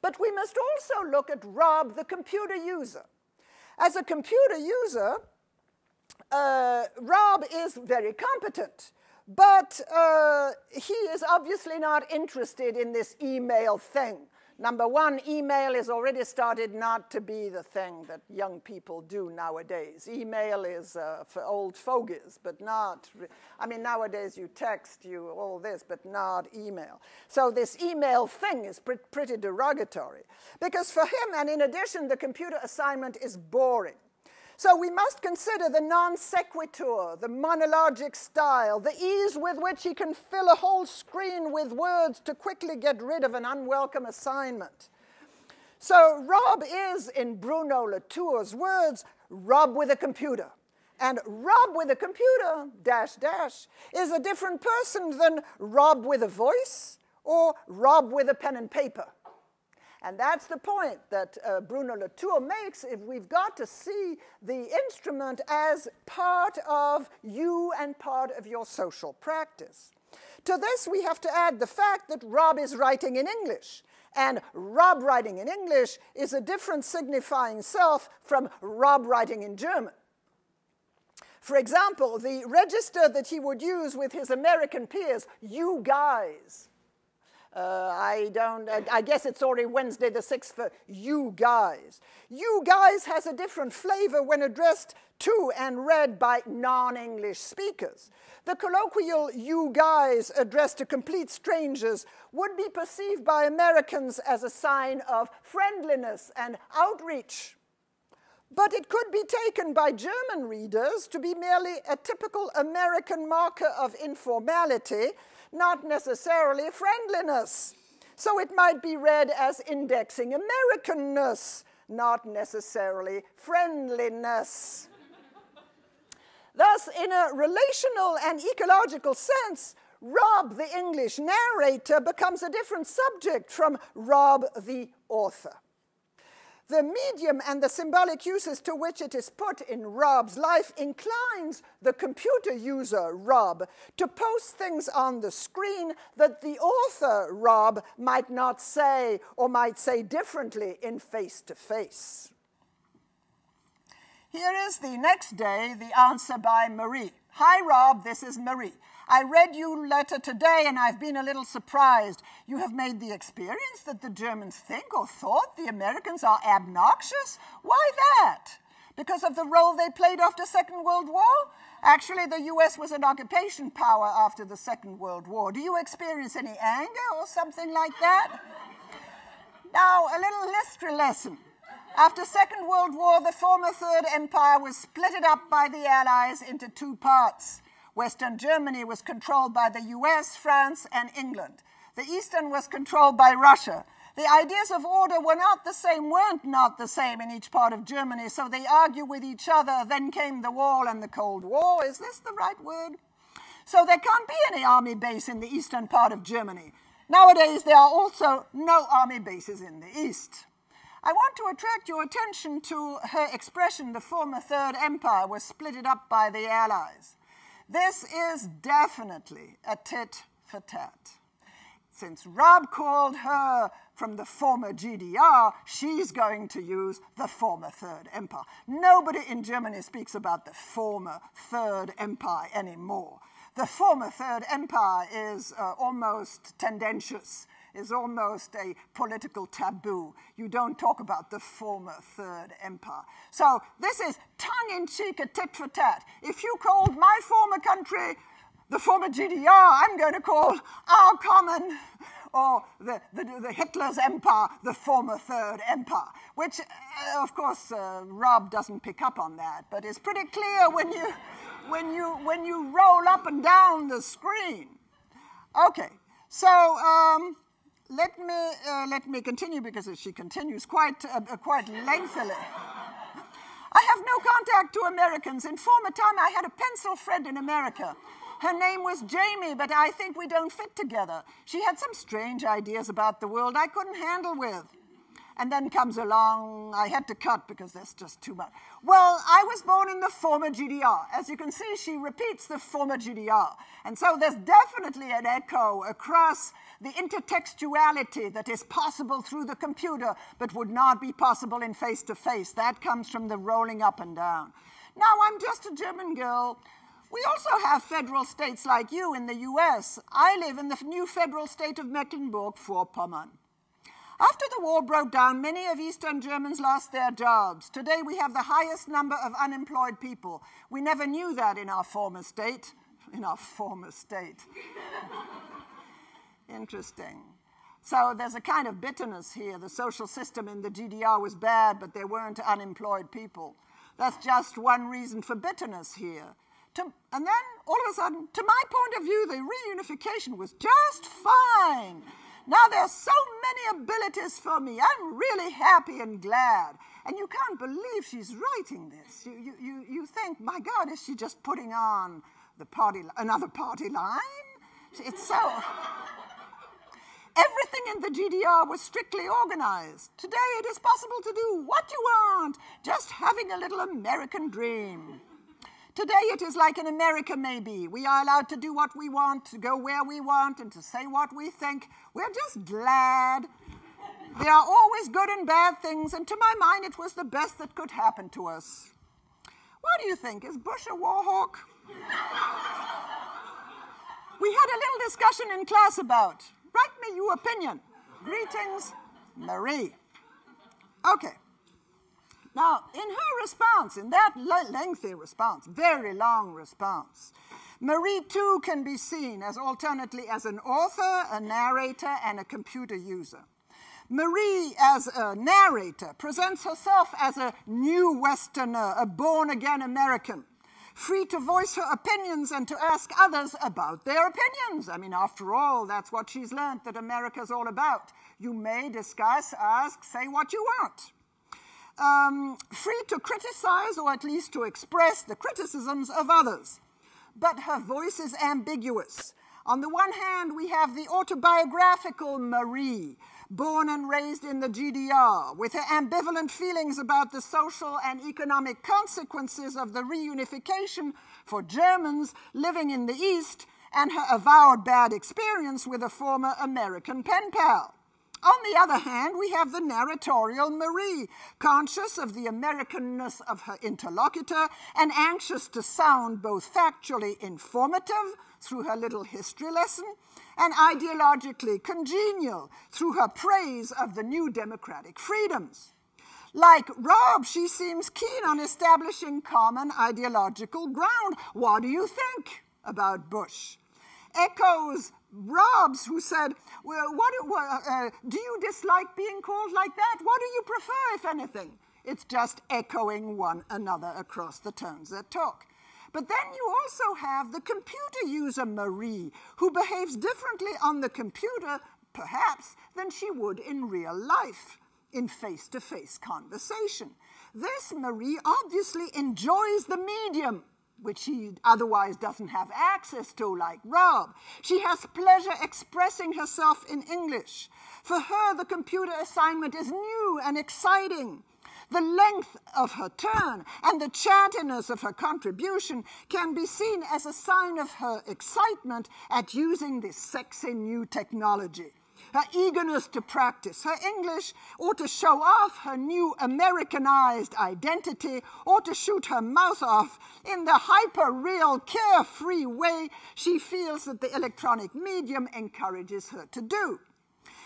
But we must also look at Rob, the computer user. As a computer user, Rob is very competent. But he is obviously not interested in this email thing. Number one, email is already started not to be the thing that young people do nowadays. Email is for old fogies, but not, I mean, nowadays you text, you all this, but not email. So this email thing is pretty derogatory. Because for him, and in addition, the computer assignment is boring. So we must consider the non sequitur, the monologic style, the ease with which he can fill a whole screen with words to quickly get rid of an unwelcome assignment. So Rob is, in Bruno Latour's words, Rob with a computer. And Rob with a computer, dash, dash, is a different person than Rob with a voice or Rob with a pen and paper. And that's the point that Bruno Latour makes. If we've got to see the instrument as part of you and part of your social practice. To this, we have to add the fact that Rob is writing in English. And Rob writing in English is a different signifying self from Rob writing in German. For example, the register that he would use with his American peers, you guys. I guess it's already Wednesday the 6th for you guys. You guys has a different flavor when addressed to and read by non-English speakers. The colloquial you guys addressed to complete strangers would be perceived by Americans as a sign of friendliness and outreach. But it could be taken by German readers to be merely a typical American marker of informality, not necessarily friendliness. So it might be read as indexing Americanness, not necessarily friendliness. Thus, in a relational and ecological sense, Rob, the English narrator, becomes a different subject from Rob, the author. The medium and the symbolic uses to which it is put in Rob's life inclines the computer user, Rob, to post things on the screen that the author, Rob, might not say or might say differently in face-to-face. Here is the next day, the answer by Marie. Hi, Rob, this is Marie. I read your letter today and I've been a little surprised. You have made the experience that the Germans think or thought the Americans are obnoxious? Why that? Because of the role they played after Second World War? Actually, the US was an occupation power after the Second World War. Do you experience any anger or something like that? Now, a little history lesson. After Second World War, the former Third Empire was splitted up by the Allies into two parts. Western Germany was controlled by the US, France, and England. The Eastern was controlled by Russia. The ideas of order weren't not the same in each part of Germany, so they argue with each other. Then came the war and the Cold War. Is this the right word? So there can't be any army base in the eastern part of Germany. Nowadays, there are also no army bases in the East. I want to attract your attention to her expression, the former Third Empire was splitted up by the Allies. This is definitely a tit for tat. Since Rob called her from the former GDR, she's going to use the former Third Empire. Nobody in Germany speaks about the former Third Empire anymore. The former Third Empire is almost tendentious, is almost a political taboo. You don't talk about the former Third Empire. So this is tongue-in-cheek, a tit for tat. If you called my former country the former GDR, I'm going to call our common, or the Hitler's empire, the former Third Empire, which, of course, Rob doesn't pick up on that, but it's pretty clear when you roll up and down the screen. Okay, so let me continue because she continues quite lengthily. I have no contact to Americans. In former time, I had a pencil friend in America. Her name was Jamie, but I think we don't fit together. She had some strange ideas about the world I couldn't handle with. And then comes along, I had to cut because there's just too much. Well, I was born in the former GDR. As you can see, she repeats the former GDR. And so there's definitely an echo across the intertextuality that is possible through the computer, but would not be possible in face-to-face. That comes from the rolling up and down. Now, I'm just a German girl. We also have federal states like you in the US. I live in the new federal state of Mecklenburg-Vorpommern. After the war broke down, many of Eastern Germans lost their jobs. Today, we have the highest number of unemployed people. We never knew that in our former state. Interesting. So there's a kind of bitterness here. The social system in the GDR was bad, but there weren't unemployed people. That's just one reason for bitterness here. And then, all of a sudden, to my point of view, the reunification was just fine. Now there's so many abilities for me. I'm really happy and glad. And you can't believe she's writing this. You think, my God, is she just putting on the another party line? It's so... Everything in the GDR was strictly organized. Today it is possible to do what you want, just having a little American dream. Today it is like in America maybe. We are allowed to do what we want, to go where we want, and to say what we think. We're just glad. There are always good and bad things, and to my mind it was the best that could happen to us. What do you think? Is Bush a war hawk? We had a little discussion in class about. Write me your opinion. Greetings, Marie. Okay. Now, in her response, in that lengthy response, very long response, Marie too can be seen as alternately as an author, a narrator, and a computer user. Marie, as a narrator, presents herself as a new Westerner, a born-again American, free to voice her opinions and to ask others about their opinions. I mean, after all, that's what she's learned that America's all about. You may discuss, ask, say what you want. Free to criticize or at least to express the criticisms of others. But her voice is ambiguous. On the one hand, we have the autobiographical Marie, born and raised in the GDR, with her ambivalent feelings about the social and economic consequences of the reunification for Germans living in the East, and her avowed bad experience with a former American pen pal. On the other hand, we have the narratorial Marie, conscious of the Americanness of her interlocutor and anxious to sound both factually informative through her little history lesson and ideologically congenial through her praise of the new democratic freedoms. Like Rob, she seems keen on establishing common ideological ground. What do you think about Bush? Echoes Rob's, who said, well, do you dislike being called like that? What do you prefer, if anything? It's just echoing one another across the turns that talk. But then you also have the computer user Marie, who behaves differently on the computer, perhaps, than she would in real life, in face-to-face conversation. This Marie obviously enjoys the medium, which she otherwise doesn't have access to, like Rob. She has pleasure expressing herself in English. For her, the computer assignment is new and exciting. The length of her turn and the chattiness of her contribution can be seen as a sign of her excitement at using this sexy new technology. Her eagerness to practice her English, or to show off her new Americanized identity, or to shoot her mouth off in the hyper-real, carefree way she feels that the electronic medium encourages her to do.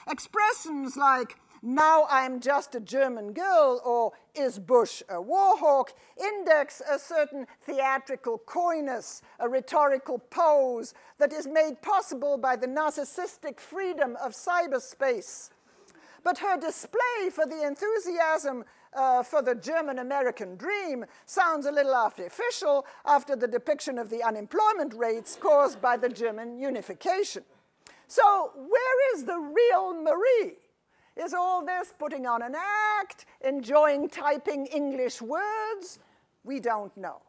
Expressions like, now I'm just a German girl, or is Bush a war hawk, index a certain theatrical coyness, a rhetorical pose that is made possible by the narcissistic freedom of cyberspace. But her display for the enthusiasm for the German-American dream sounds a little artificial after the depiction of the unemployment rates caused by the German unification. So where is the real Marie? Is all this putting on an act, enjoying typing English words? We don't know.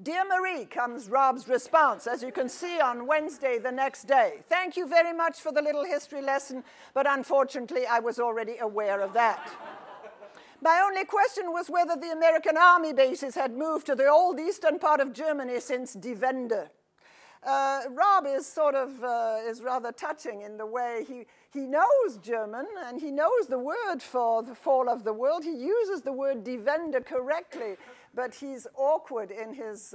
Dear Marie, comes Rob's response, as you can see on Wednesday the next day. Thank you very much for the little history lesson, but unfortunately I was already aware of that. My only question was whether the American army bases had moved to the old eastern part of Germany since Die Rob is is rather touching in the way he knows German and he knows the word for the fall of the world. He uses the word Die Wende correctly, but he's awkward in his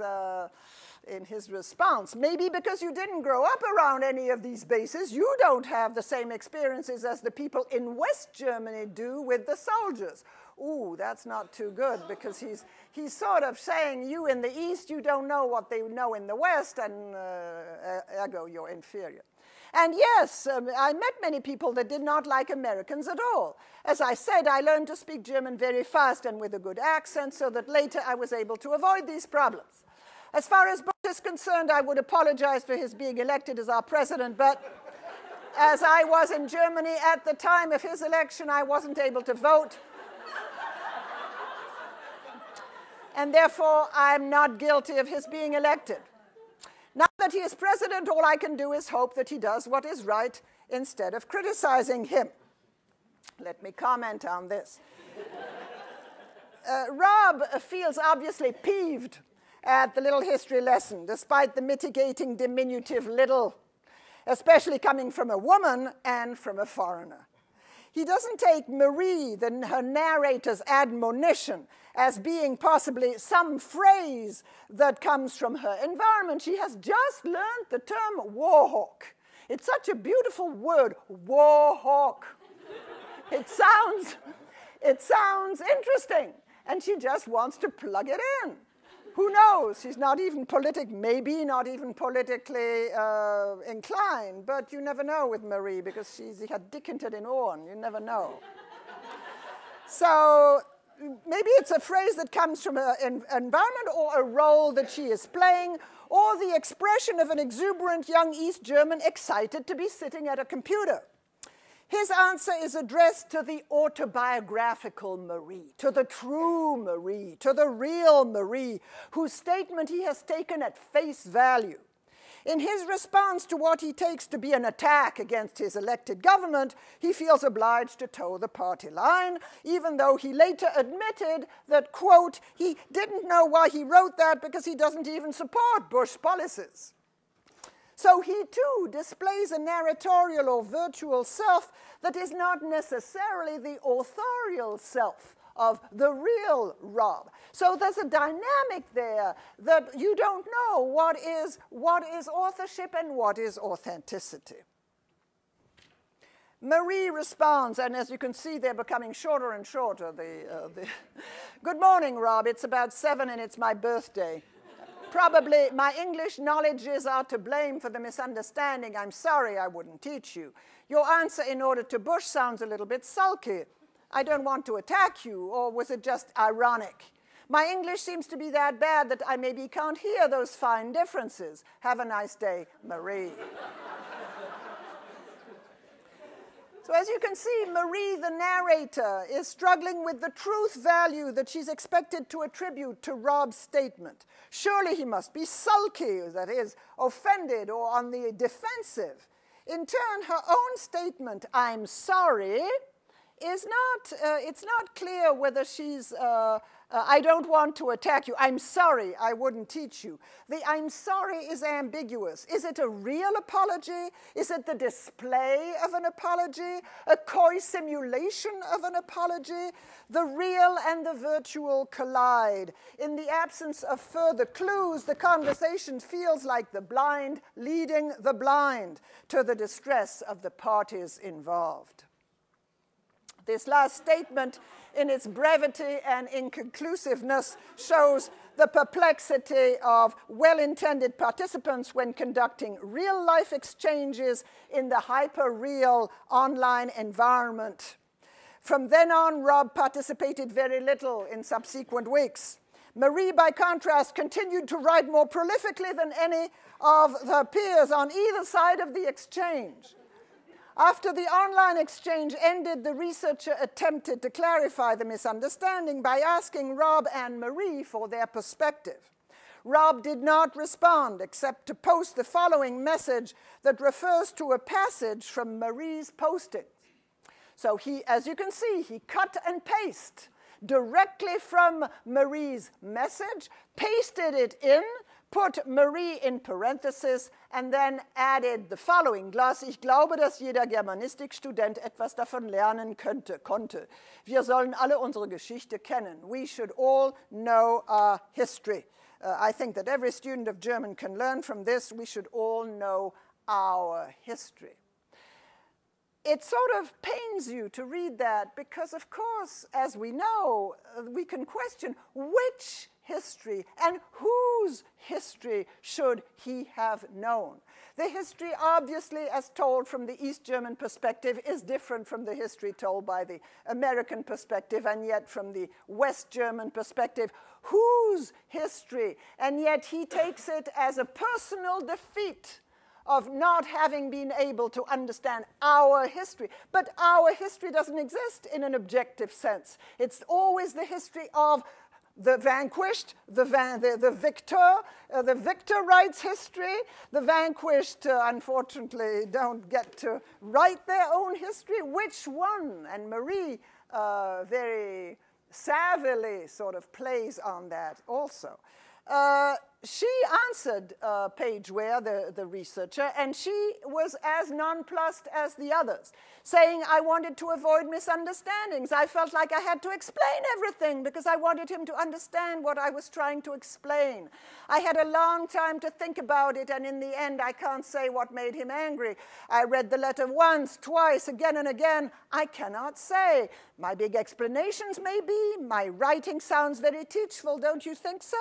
response. Maybe because you didn't grow up around any of these bases, you don't have the same experiences as the people in West Germany do with the soldiers. Ooh, that's not too good, because he's sort of saying you in the East, you don't know what they know in the West, and ergo you're inferior. And yes, I met many people that did not like Americans at all. As I said, I learned to speak German very fast and with a good accent, so that later I was able to avoid these problems. As far as Bush is concerned, I would apologize for his being elected as our president, but as I was in Germany at the time of his election, I wasn't able to vote. And therefore, I'm not guilty of his being elected. Now that he is president, all I can do is hope that he does what is right instead of criticizing him. Let me comment on this. Rob feels obviously peeved at the little history lesson, despite the mitigating diminutive little, especially coming from a woman and from a foreigner. He doesn't take Marie, her narrator's admonition, as being possibly some phrase that comes from her environment. She has just learned the term warhawk. It's such a beautiful word, warhawk. It sounds interesting, and she just wants to plug it in. Who knows? She's not even maybe not even politically inclined, but you never know with Marie, because she's dickented in Ohren. You never know. So maybe it's a phrase that comes from her environment, or a role that she is playing, or the expression of an exuberant young East German excited to be sitting at a computer. His answer is addressed to the autobiographical Marie, to the true Marie, to the real Marie, whose statement he has taken at face value. In his response to what he takes to be an attack against his elected government, he feels obliged to toe the party line, even though he later admitted that, quote, he didn't know why he wrote that because he doesn't even support Bush policies. So he, too, displays a narratorial or virtual self that is not necessarily the authorial self of the real Rob. So there's a dynamic there that you don't know what is authorship and what is authenticity. Marie responds, and as you can see, they're becoming shorter and shorter. Good morning, Rob. It's about 7 and it's my birthday. Probably my English knowledges are to blame for the misunderstanding. I'm sorry I wouldn't teach you. Your answer in order to Bush sounds a little bit sulky. I don't want to attack you, or was it just ironic? My English seems to be that bad that I maybe can't hear those fine differences. Have a nice day, Marie. So as you can see, Marie, the narrator, is struggling with the truth value that she's expected to attribute to Rob's statement. Surely he must be sulky, that is, offended or on the defensive. In turn, her own statement, I'm sorry, it's not clear whether she's, I don't want to attack you. I'm sorry, I wouldn't teach you. The I'm sorry is ambiguous. Is it a real apology? Is it the display of an apology? A coy simulation of an apology? The real and the virtual collide. In the absence of further clues, the conversation feels like the blind leading the blind to the distress of the parties involved. This last statement, in its brevity and inconclusiveness, shows the perplexity of well-intended participants when conducting real-life exchanges in the hyper-real online environment. From then on, Rob participated very little in subsequent weeks. Marie, by contrast, continued to write more prolifically than any of her peers on either side of the exchange. After the online exchange ended, the researcher attempted to clarify the misunderstanding by asking Rob and Marie for their perspective. Rob did not respond except to post the following message that refers to a passage from Marie's posting. So he, as you can see, he cut and pasted directly from Marie's message, pasted it in, put Marie in parentheses, and then added the following Glas. Ich glaube, dass jeder Germanistikstudent etwas davon lernen konnte. Wir sollen alle unsere Geschichte kennen. We should all know our history. I think that every student of German can learn from this. We should all know our history. It sort of pains you to read that because, of course, as we know, we can question which history and whose history should he have known. The history, obviously, as told from the East German perspective, is different from the history told by the American perspective, and yet from the West German perspective, whose history? And yet he takes it as a personal defeat of not having been able to understand our history. But our history doesn't exist in an objective sense. It's always the history of the vanquished, the victor. The victor writes history. The vanquished, unfortunately, don't get to write their own history. Which one? And Marie very savvily sort of plays on that also. She answered Paige Ware, the researcher, and she was as nonplussed as the others, saying, I wanted to avoid misunderstandings. I felt like I had to explain everything because I wanted him to understand what I was trying to explain. I had a long time to think about it, and in the end, I can't say what made him angry. I read the letter once, twice, again and again. I cannot say. My big explanations may be. My writing sounds very teachful, don't you think so?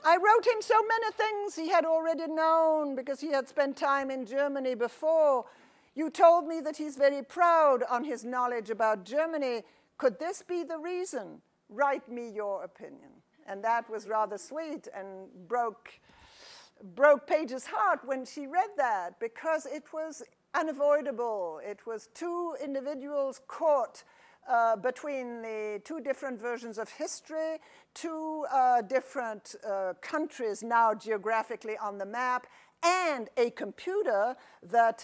I wrote him so many things he had already known because he had spent time in Germany before. You told me that he's very proud on his knowledge about Germany. Could this be the reason? Write me your opinion. And that was rather sweet and broke Paige's heart when she read that because it was unavoidable. It was two individuals caught between the two different versions of history, two different countries now geographically on the map, and a computer that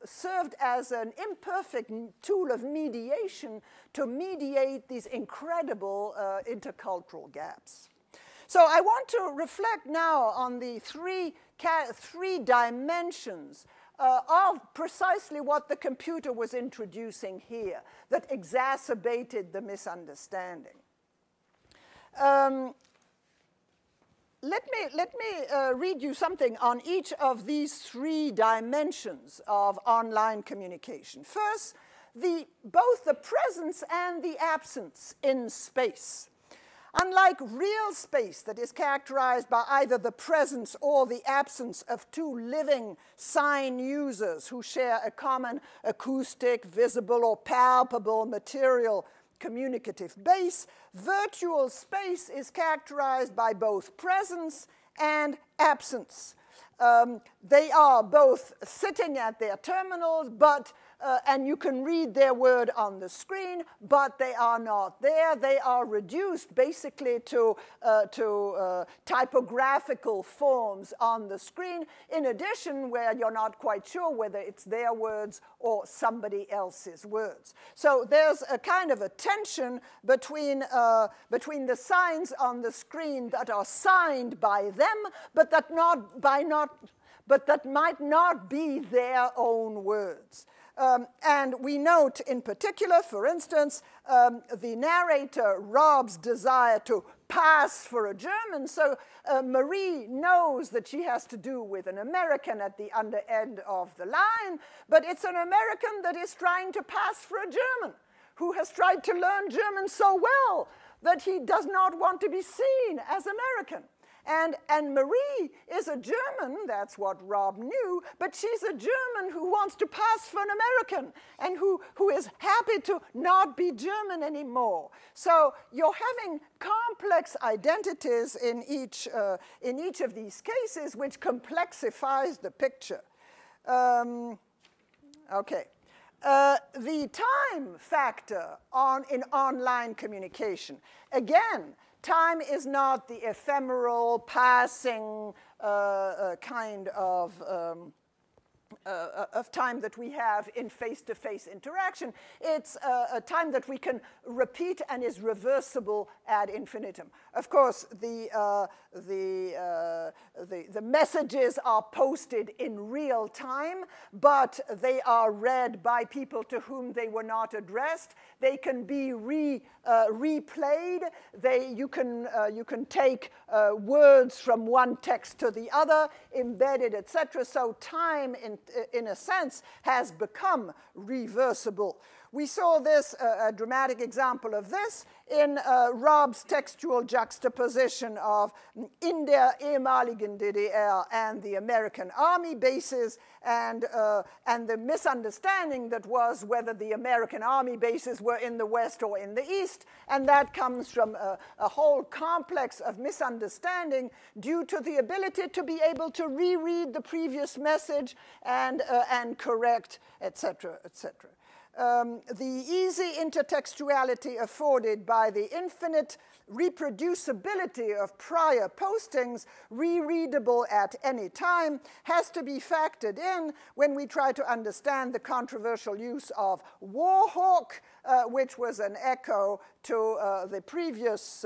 served as an imperfect tool of mediation to mediate these incredible intercultural gaps. So I want to reflect now on the three dimensions of precisely what the computer was introducing here that exacerbated the misunderstanding. Let me read you something on each of these three dimensions of online communication. First, both the presence and the absence in space. Unlike real space that is characterized by either the presence or the absence of two living sign users who share a common acoustic, visible, or palpable material communicative base, virtual space is characterized by both presence and absence. They are both sitting at their terminals, and you can read their word on the screen, but they are not there. They are reduced basically to typographical forms on the screen, in addition where you're not quite sure whether it's their words or somebody else's words. So there's a kind of a tension between the signs on the screen that are signed by them, but that might not be their own words. And we note in particular, for instance, the narrator Rob's desire to pass for a German. So Marie knows that she has to do with an American at the under end of the line, but it's an American that is trying to pass for a German, who has tried to learn German so well that he does not want to be seen as American. And Marie is a German, that's what Rob knew, but she's a German who wants to pass for an American and who is happy to not be German anymore. So you're having complex identities in each of these cases, which complexifies the picture. Okay. The time factor in online communication. Again, time is not the ephemeral, passing kind of time that we have in face-to-face interaction. It's a time that we can repeat and is reversible ad infinitum. Of course, the messages are posted in real time, but they are read by people to whom they were not addressed. They can be replayed. You can take words from one text to the other, embedded, etc. So time, in a sense, has become reversible. We saw this, a dramatic example of this, in Rob's textual juxtaposition of in der ehemaligen DDR and the American army bases, and the misunderstanding that was whether the American army bases were in the West or in the East, and that comes from a whole complex of misunderstanding due to the ability to be able to reread the previous message and correct, etc., etc. The easy intertextuality afforded by the infinite reproducibility of prior postings, rereadable at any time, has to be factored in when we try to understand the controversial use of warhawk, which was an echo to the previous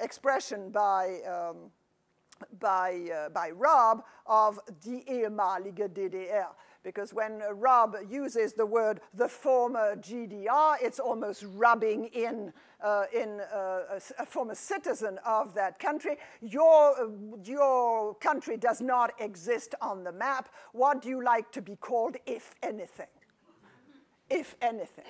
expression by Rob of die ehemalige DDR. Because when Rob uses the word the former GDR, it's almost rubbing in a former citizen of that country. Your country does not exist on the map. What do you like to be called, if anything? If anything.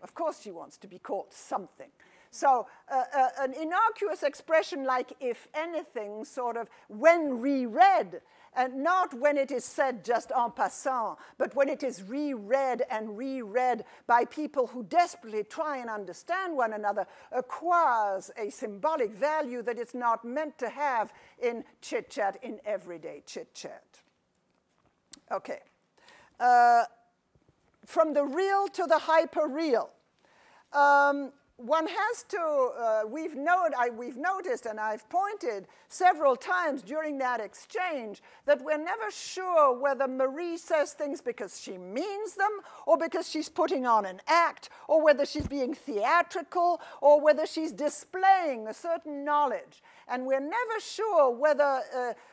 Of course she wants to be called something. So an innocuous expression like if anything, sort of when reread, and not when it is said just en passant, but when it is reread and reread by people who desperately try and understand one another, acquires a symbolic value that it's not meant to have in chit-chat, in everyday chit-chat. Okay. From the real to the hyper-real. One has to, we've noticed, and I've pointed several times during that exchange, that we're never sure whether Marie says things because she means them, or because she's putting on an act, or whether she's being theatrical, or whether she's displaying a certain knowledge. And we're never sure whether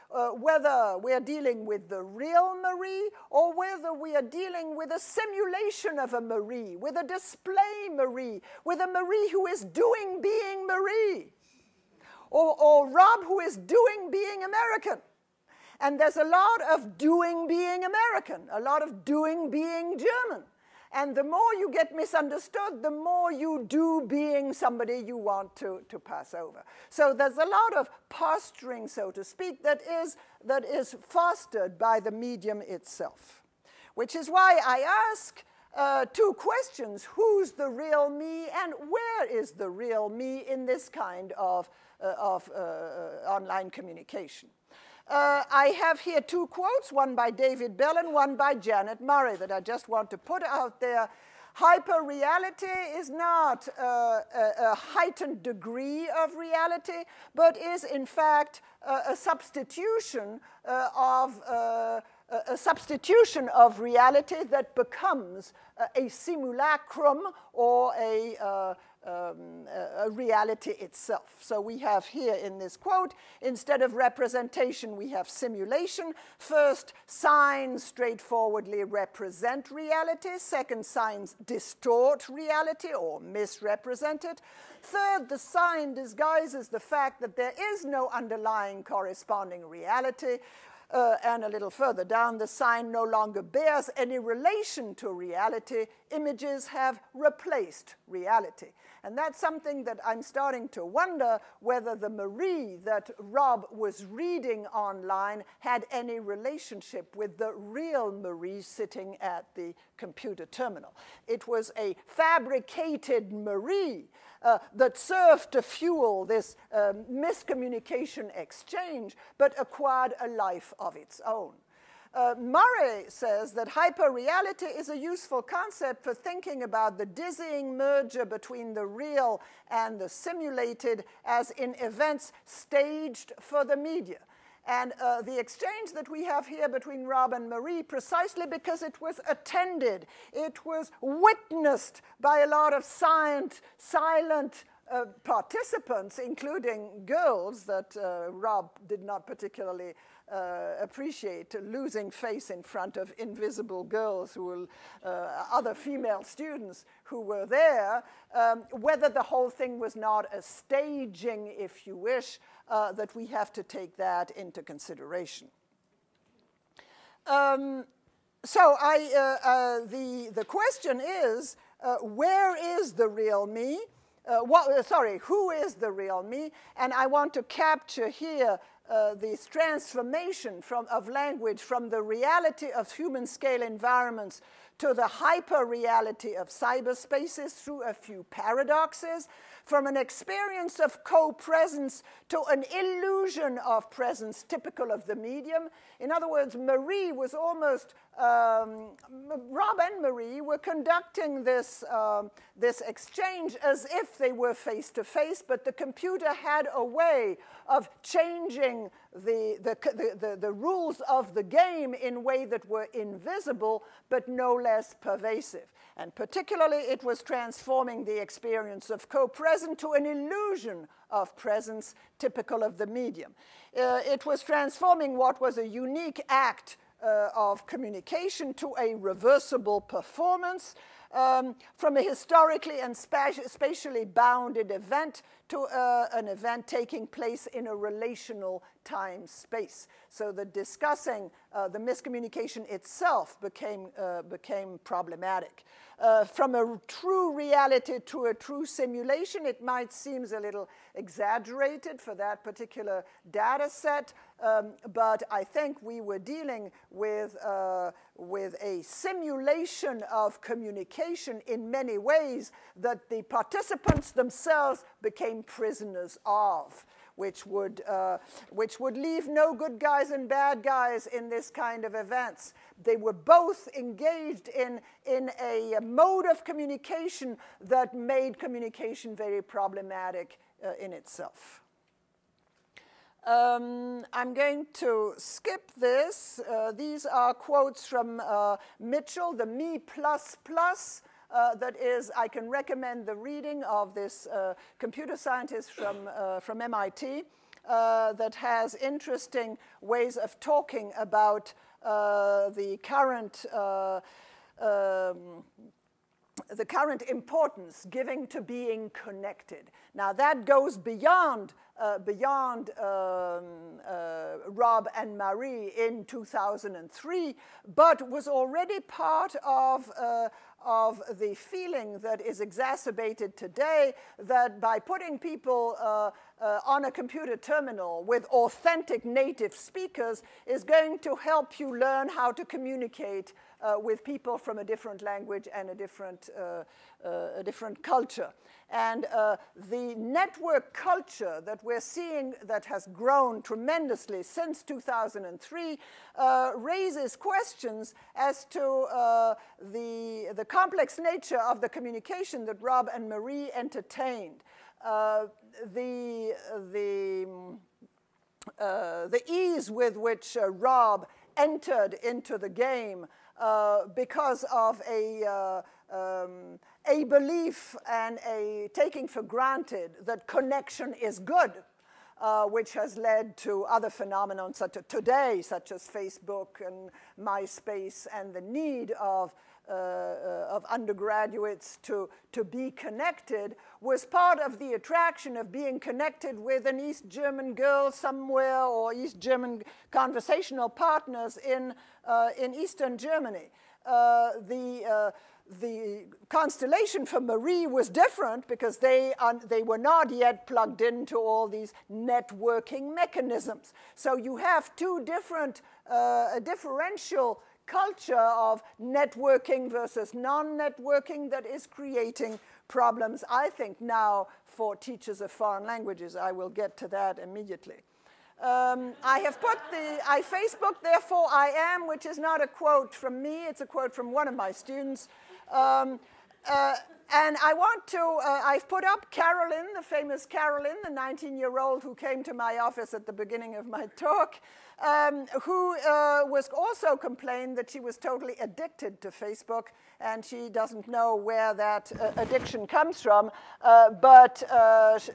we're dealing with the real Marie, or whether we are dealing with a simulation of a Marie, with a display Marie, with a Marie who is doing being Marie, or Rob who is doing being American. And there's a lot of doing being American, a lot of doing being German. And the more you get misunderstood, the more you do being somebody you want to pass over. So there's a lot of posturing, so to speak, that is fostered by the medium itself. Which is why I ask two questions: who's the real me, and where is the real me in this kind of online communication? I have here two quotes, one by David Bell and one by Janet Murray, that I just want to put out there. Hyper-reality is not a heightened degree of reality, but is in fact a substitution of reality that becomes a simulacrum or a reality itself. So we have here in this quote, instead of representation, we have simulation. First, signs straightforwardly represent reality. Second, signs distort reality or misrepresent it. Third, the sign disguises the fact that there is no underlying corresponding reality. And a little further down, the sign no longer bears any relation to reality. Images have replaced reality. And that's something that I'm starting to wonder whether the Marie that Rob was reading online had any relationship with the real Marie sitting at the computer terminal. It was a fabricated Marie that served to fuel this miscommunication exchange, but acquired a life of its own. Murray says that hyperreality is a useful concept for thinking about the dizzying merger between the real and the simulated as in events staged for the media. And the exchange that we have here between Rob and Marie, precisely because it was attended, it was witnessed by a lot of silent participants, including girls that Rob did not particularly appreciate, losing face in front of invisible girls who were other female students who were there, whether the whole thing was not a staging, if you wish, that we have to take that into consideration. So the question is, where is the real me? Who is the real me? And I want to capture here this transformation of language from the reality of human scale environments to the hyper-reality of cyberspaces through a few paradoxes, from an experience of co-presence to an illusion of presence typical of the medium. In other words, Marie was almost, Rob and Marie were conducting this, this exchange as if they were face-to-face, but the computer had a way of changing the rules of the game in ways that were invisible, but no less pervasive. And particularly, it was transforming the experience of co-present to an illusion of presence typical of the medium. It was transforming what was a unique act of communication to a reversible performance, from a historically and spatially bounded event to an event taking place in a relational time-space. So the discussing the miscommunication itself became problematic. From a true reality to a true simulation, it might seem a little exaggerated for that particular data set, but I think we were dealing with a simulation of communication in many ways that the participants themselves became prisoners of, which would leave no good guys and bad guys in this kind of events. They were both engaged in a mode of communication that made communication very problematic in itself. I'm going to skip this. These are quotes from Mitchell, the me plus plus. That is, I can recommend the reading of this computer scientist from MIT that has interesting ways of talking about the current importance given to being connected. Now that goes beyond Rob and Marie in 2003, but was already part of the feeling that is exacerbated today that by putting people on a computer terminal with authentic native speakers is going to help you learn how to communicate with people from a different language and a different culture. And the network culture that we're seeing that has grown tremendously since 2003 raises questions as to the complex nature of the communication that Rob and Marie entertained. The ease with which Rob entered into the game because of a belief and a taking for granted that connection is good. which has led to other phenomena today, such as Facebook and MySpace, and the need of undergraduates to be connected was part of the attraction of being connected with an East German girl somewhere, or East German conversational partners in Eastern Germany. The constellation for Marie was different because they were not yet plugged into all these networking mechanisms. So you have two different, a differential culture of networking versus non-networking that is creating problems, I think, now for teachers of foreign languages. I will get to that immediately. I have put I Facebook, therefore I am, which is not a quote from me, it's a quote from one of my students. And I want to, I've put up Carolyn, the famous Carolyn, the 19-year-old who came to my office at the beginning of my talk, who was also complained that she was totally addicted to Facebook, and she doesn't know where that addiction comes from, but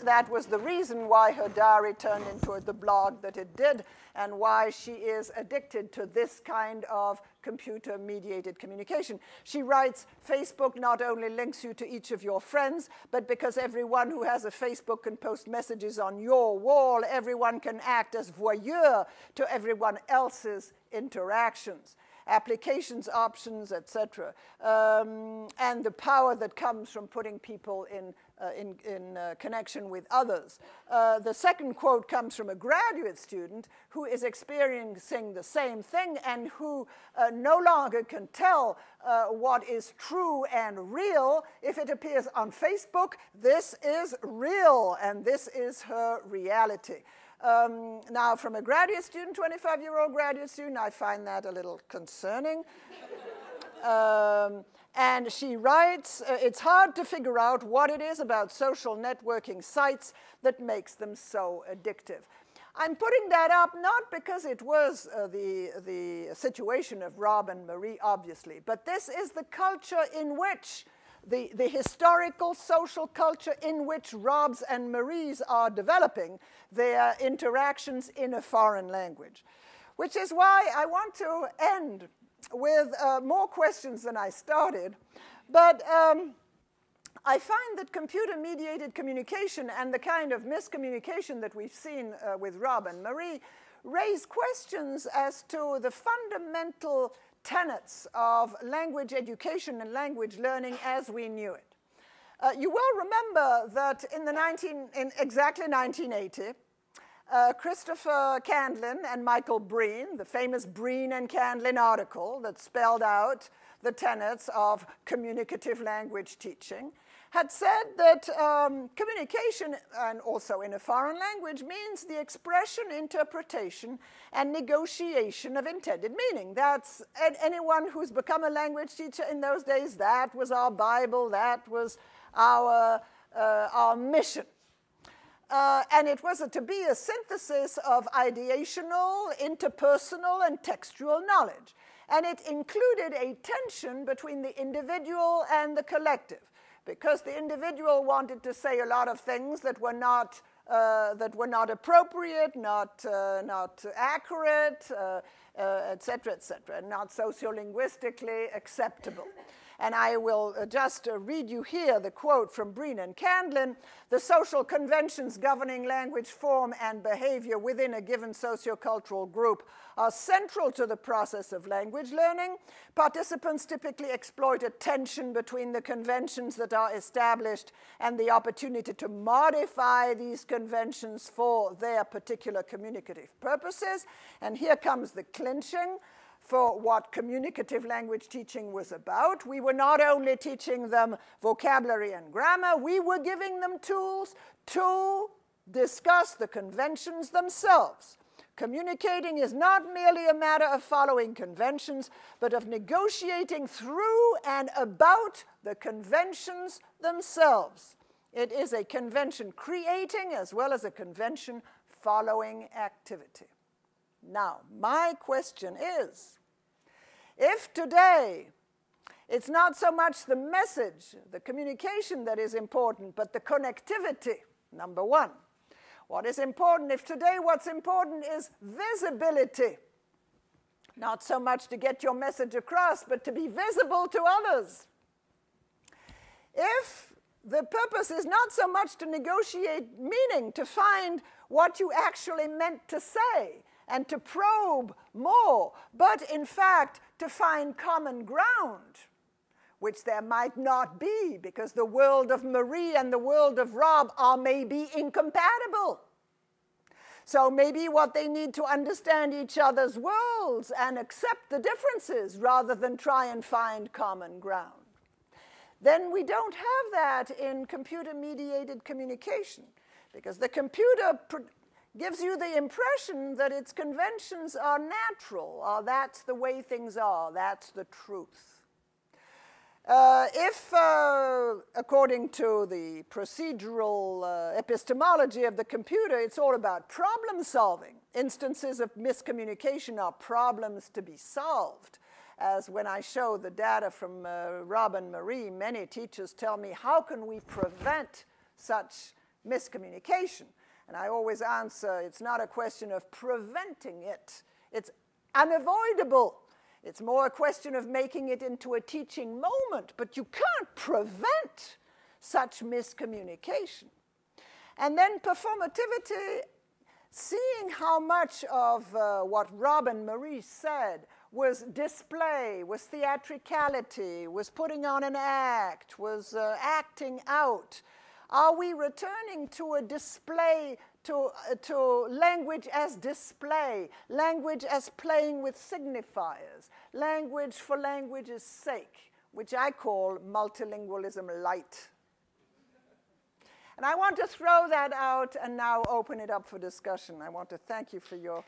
that was the reason why her diary turned into the blog that it did, and why she is addicted to this kind of computer-mediated communication. She writes, Facebook not only links you to each of your friends, but because everyone who has a Facebook can post messages on your wall, everyone can act as voyeur to everyone else's interactions, applications, options, etc., and the power that comes from putting people in connection with others. The second quote comes from a graduate student who is experiencing the same thing and who no longer can tell what is true and real. If it appears on Facebook, this is real, and this is her reality. Now, from a graduate student, 25-year-old graduate student, I find that a little concerning. And she writes, it's hard to figure out what it is about social networking sites that makes them so addictive. I'm putting that up not because it was the situation of Rob and Marie, obviously, but this is the culture in which the historical social culture in which Rob's and Marie's are developing their interactions in a foreign language. Which is why I want to end with more questions than I started. But I find that computer-mediated communication and the kind of miscommunication that we've seen with Rob and Marie raise questions as to the fundamental tenets of language education and language learning as we knew it. You will remember that in exactly 1980, Christopher Candlin and Michael Breen, the famous Breen and Candlin article that spelled out the tenets of communicative language teaching, had said that communication, and also in a foreign language, means the expression, interpretation, and negotiation of intended meaning. That's anyone who's become a language teacher in those days, that was our Bible, that was our mission. And it was to be a synthesis of ideational, interpersonal, and textual knowledge. And it included a tension between the individual and the collective, because the individual wanted to say a lot of things that were not appropriate, not accurate, et cetera, not sociolinguistically acceptable. And I will just read you here the quote from Breen and Candlin. The social conventions governing language form and behavior within a given sociocultural group are central to the process of language learning. Participants typically exploit a tension between the conventions that are established and the opportunity to modify these conventions for their particular communicative purposes. And here comes the clinching for what communicative language teaching was about. We were not only teaching them vocabulary and grammar, we were giving them tools to discuss the conventions themselves. Communicating is not merely a matter of following conventions, but of negotiating through and about the conventions themselves. It is a convention creating as well as a convention following activity. Now, my question is, if today it's not so much the message, the communication that is important, but the connectivity, number one, What is important? If today what's important is visibility, not so much to get your message across, but to be visible to others. If the purpose is not so much to negotiate meaning, to find what you actually meant to say, and to probe more, but in fact to find common ground, which there might not be, because the world of Marie and the world of Rob are maybe incompatible. So maybe what they need to understand each other's worlds and accept the differences rather than try and find common ground. Then we don't have that in computer-mediated communication, because the computer gives you the impression that its conventions are natural, or that's the way things are, that's the truth. If, according to the procedural epistemology of the computer, it's all about problem solving, instances of miscommunication are problems to be solved. As when I show the data from Rob and Marie, many teachers tell me, how can we prevent such miscommunication? And I always answer, it's not a question of preventing it. It's unavoidable. It's more a question of making it into a teaching moment, but you can't prevent such miscommunication. And then performativity, seeing how much of what Rob and Marie said was display, was theatricality, was putting on an act, was acting out. Are we returning to a display, to language as display, language as playing with signifiers, language for language's sake, which I call multilingualism light? And I want to throw that out and now open it up for discussion. I want to thank you for your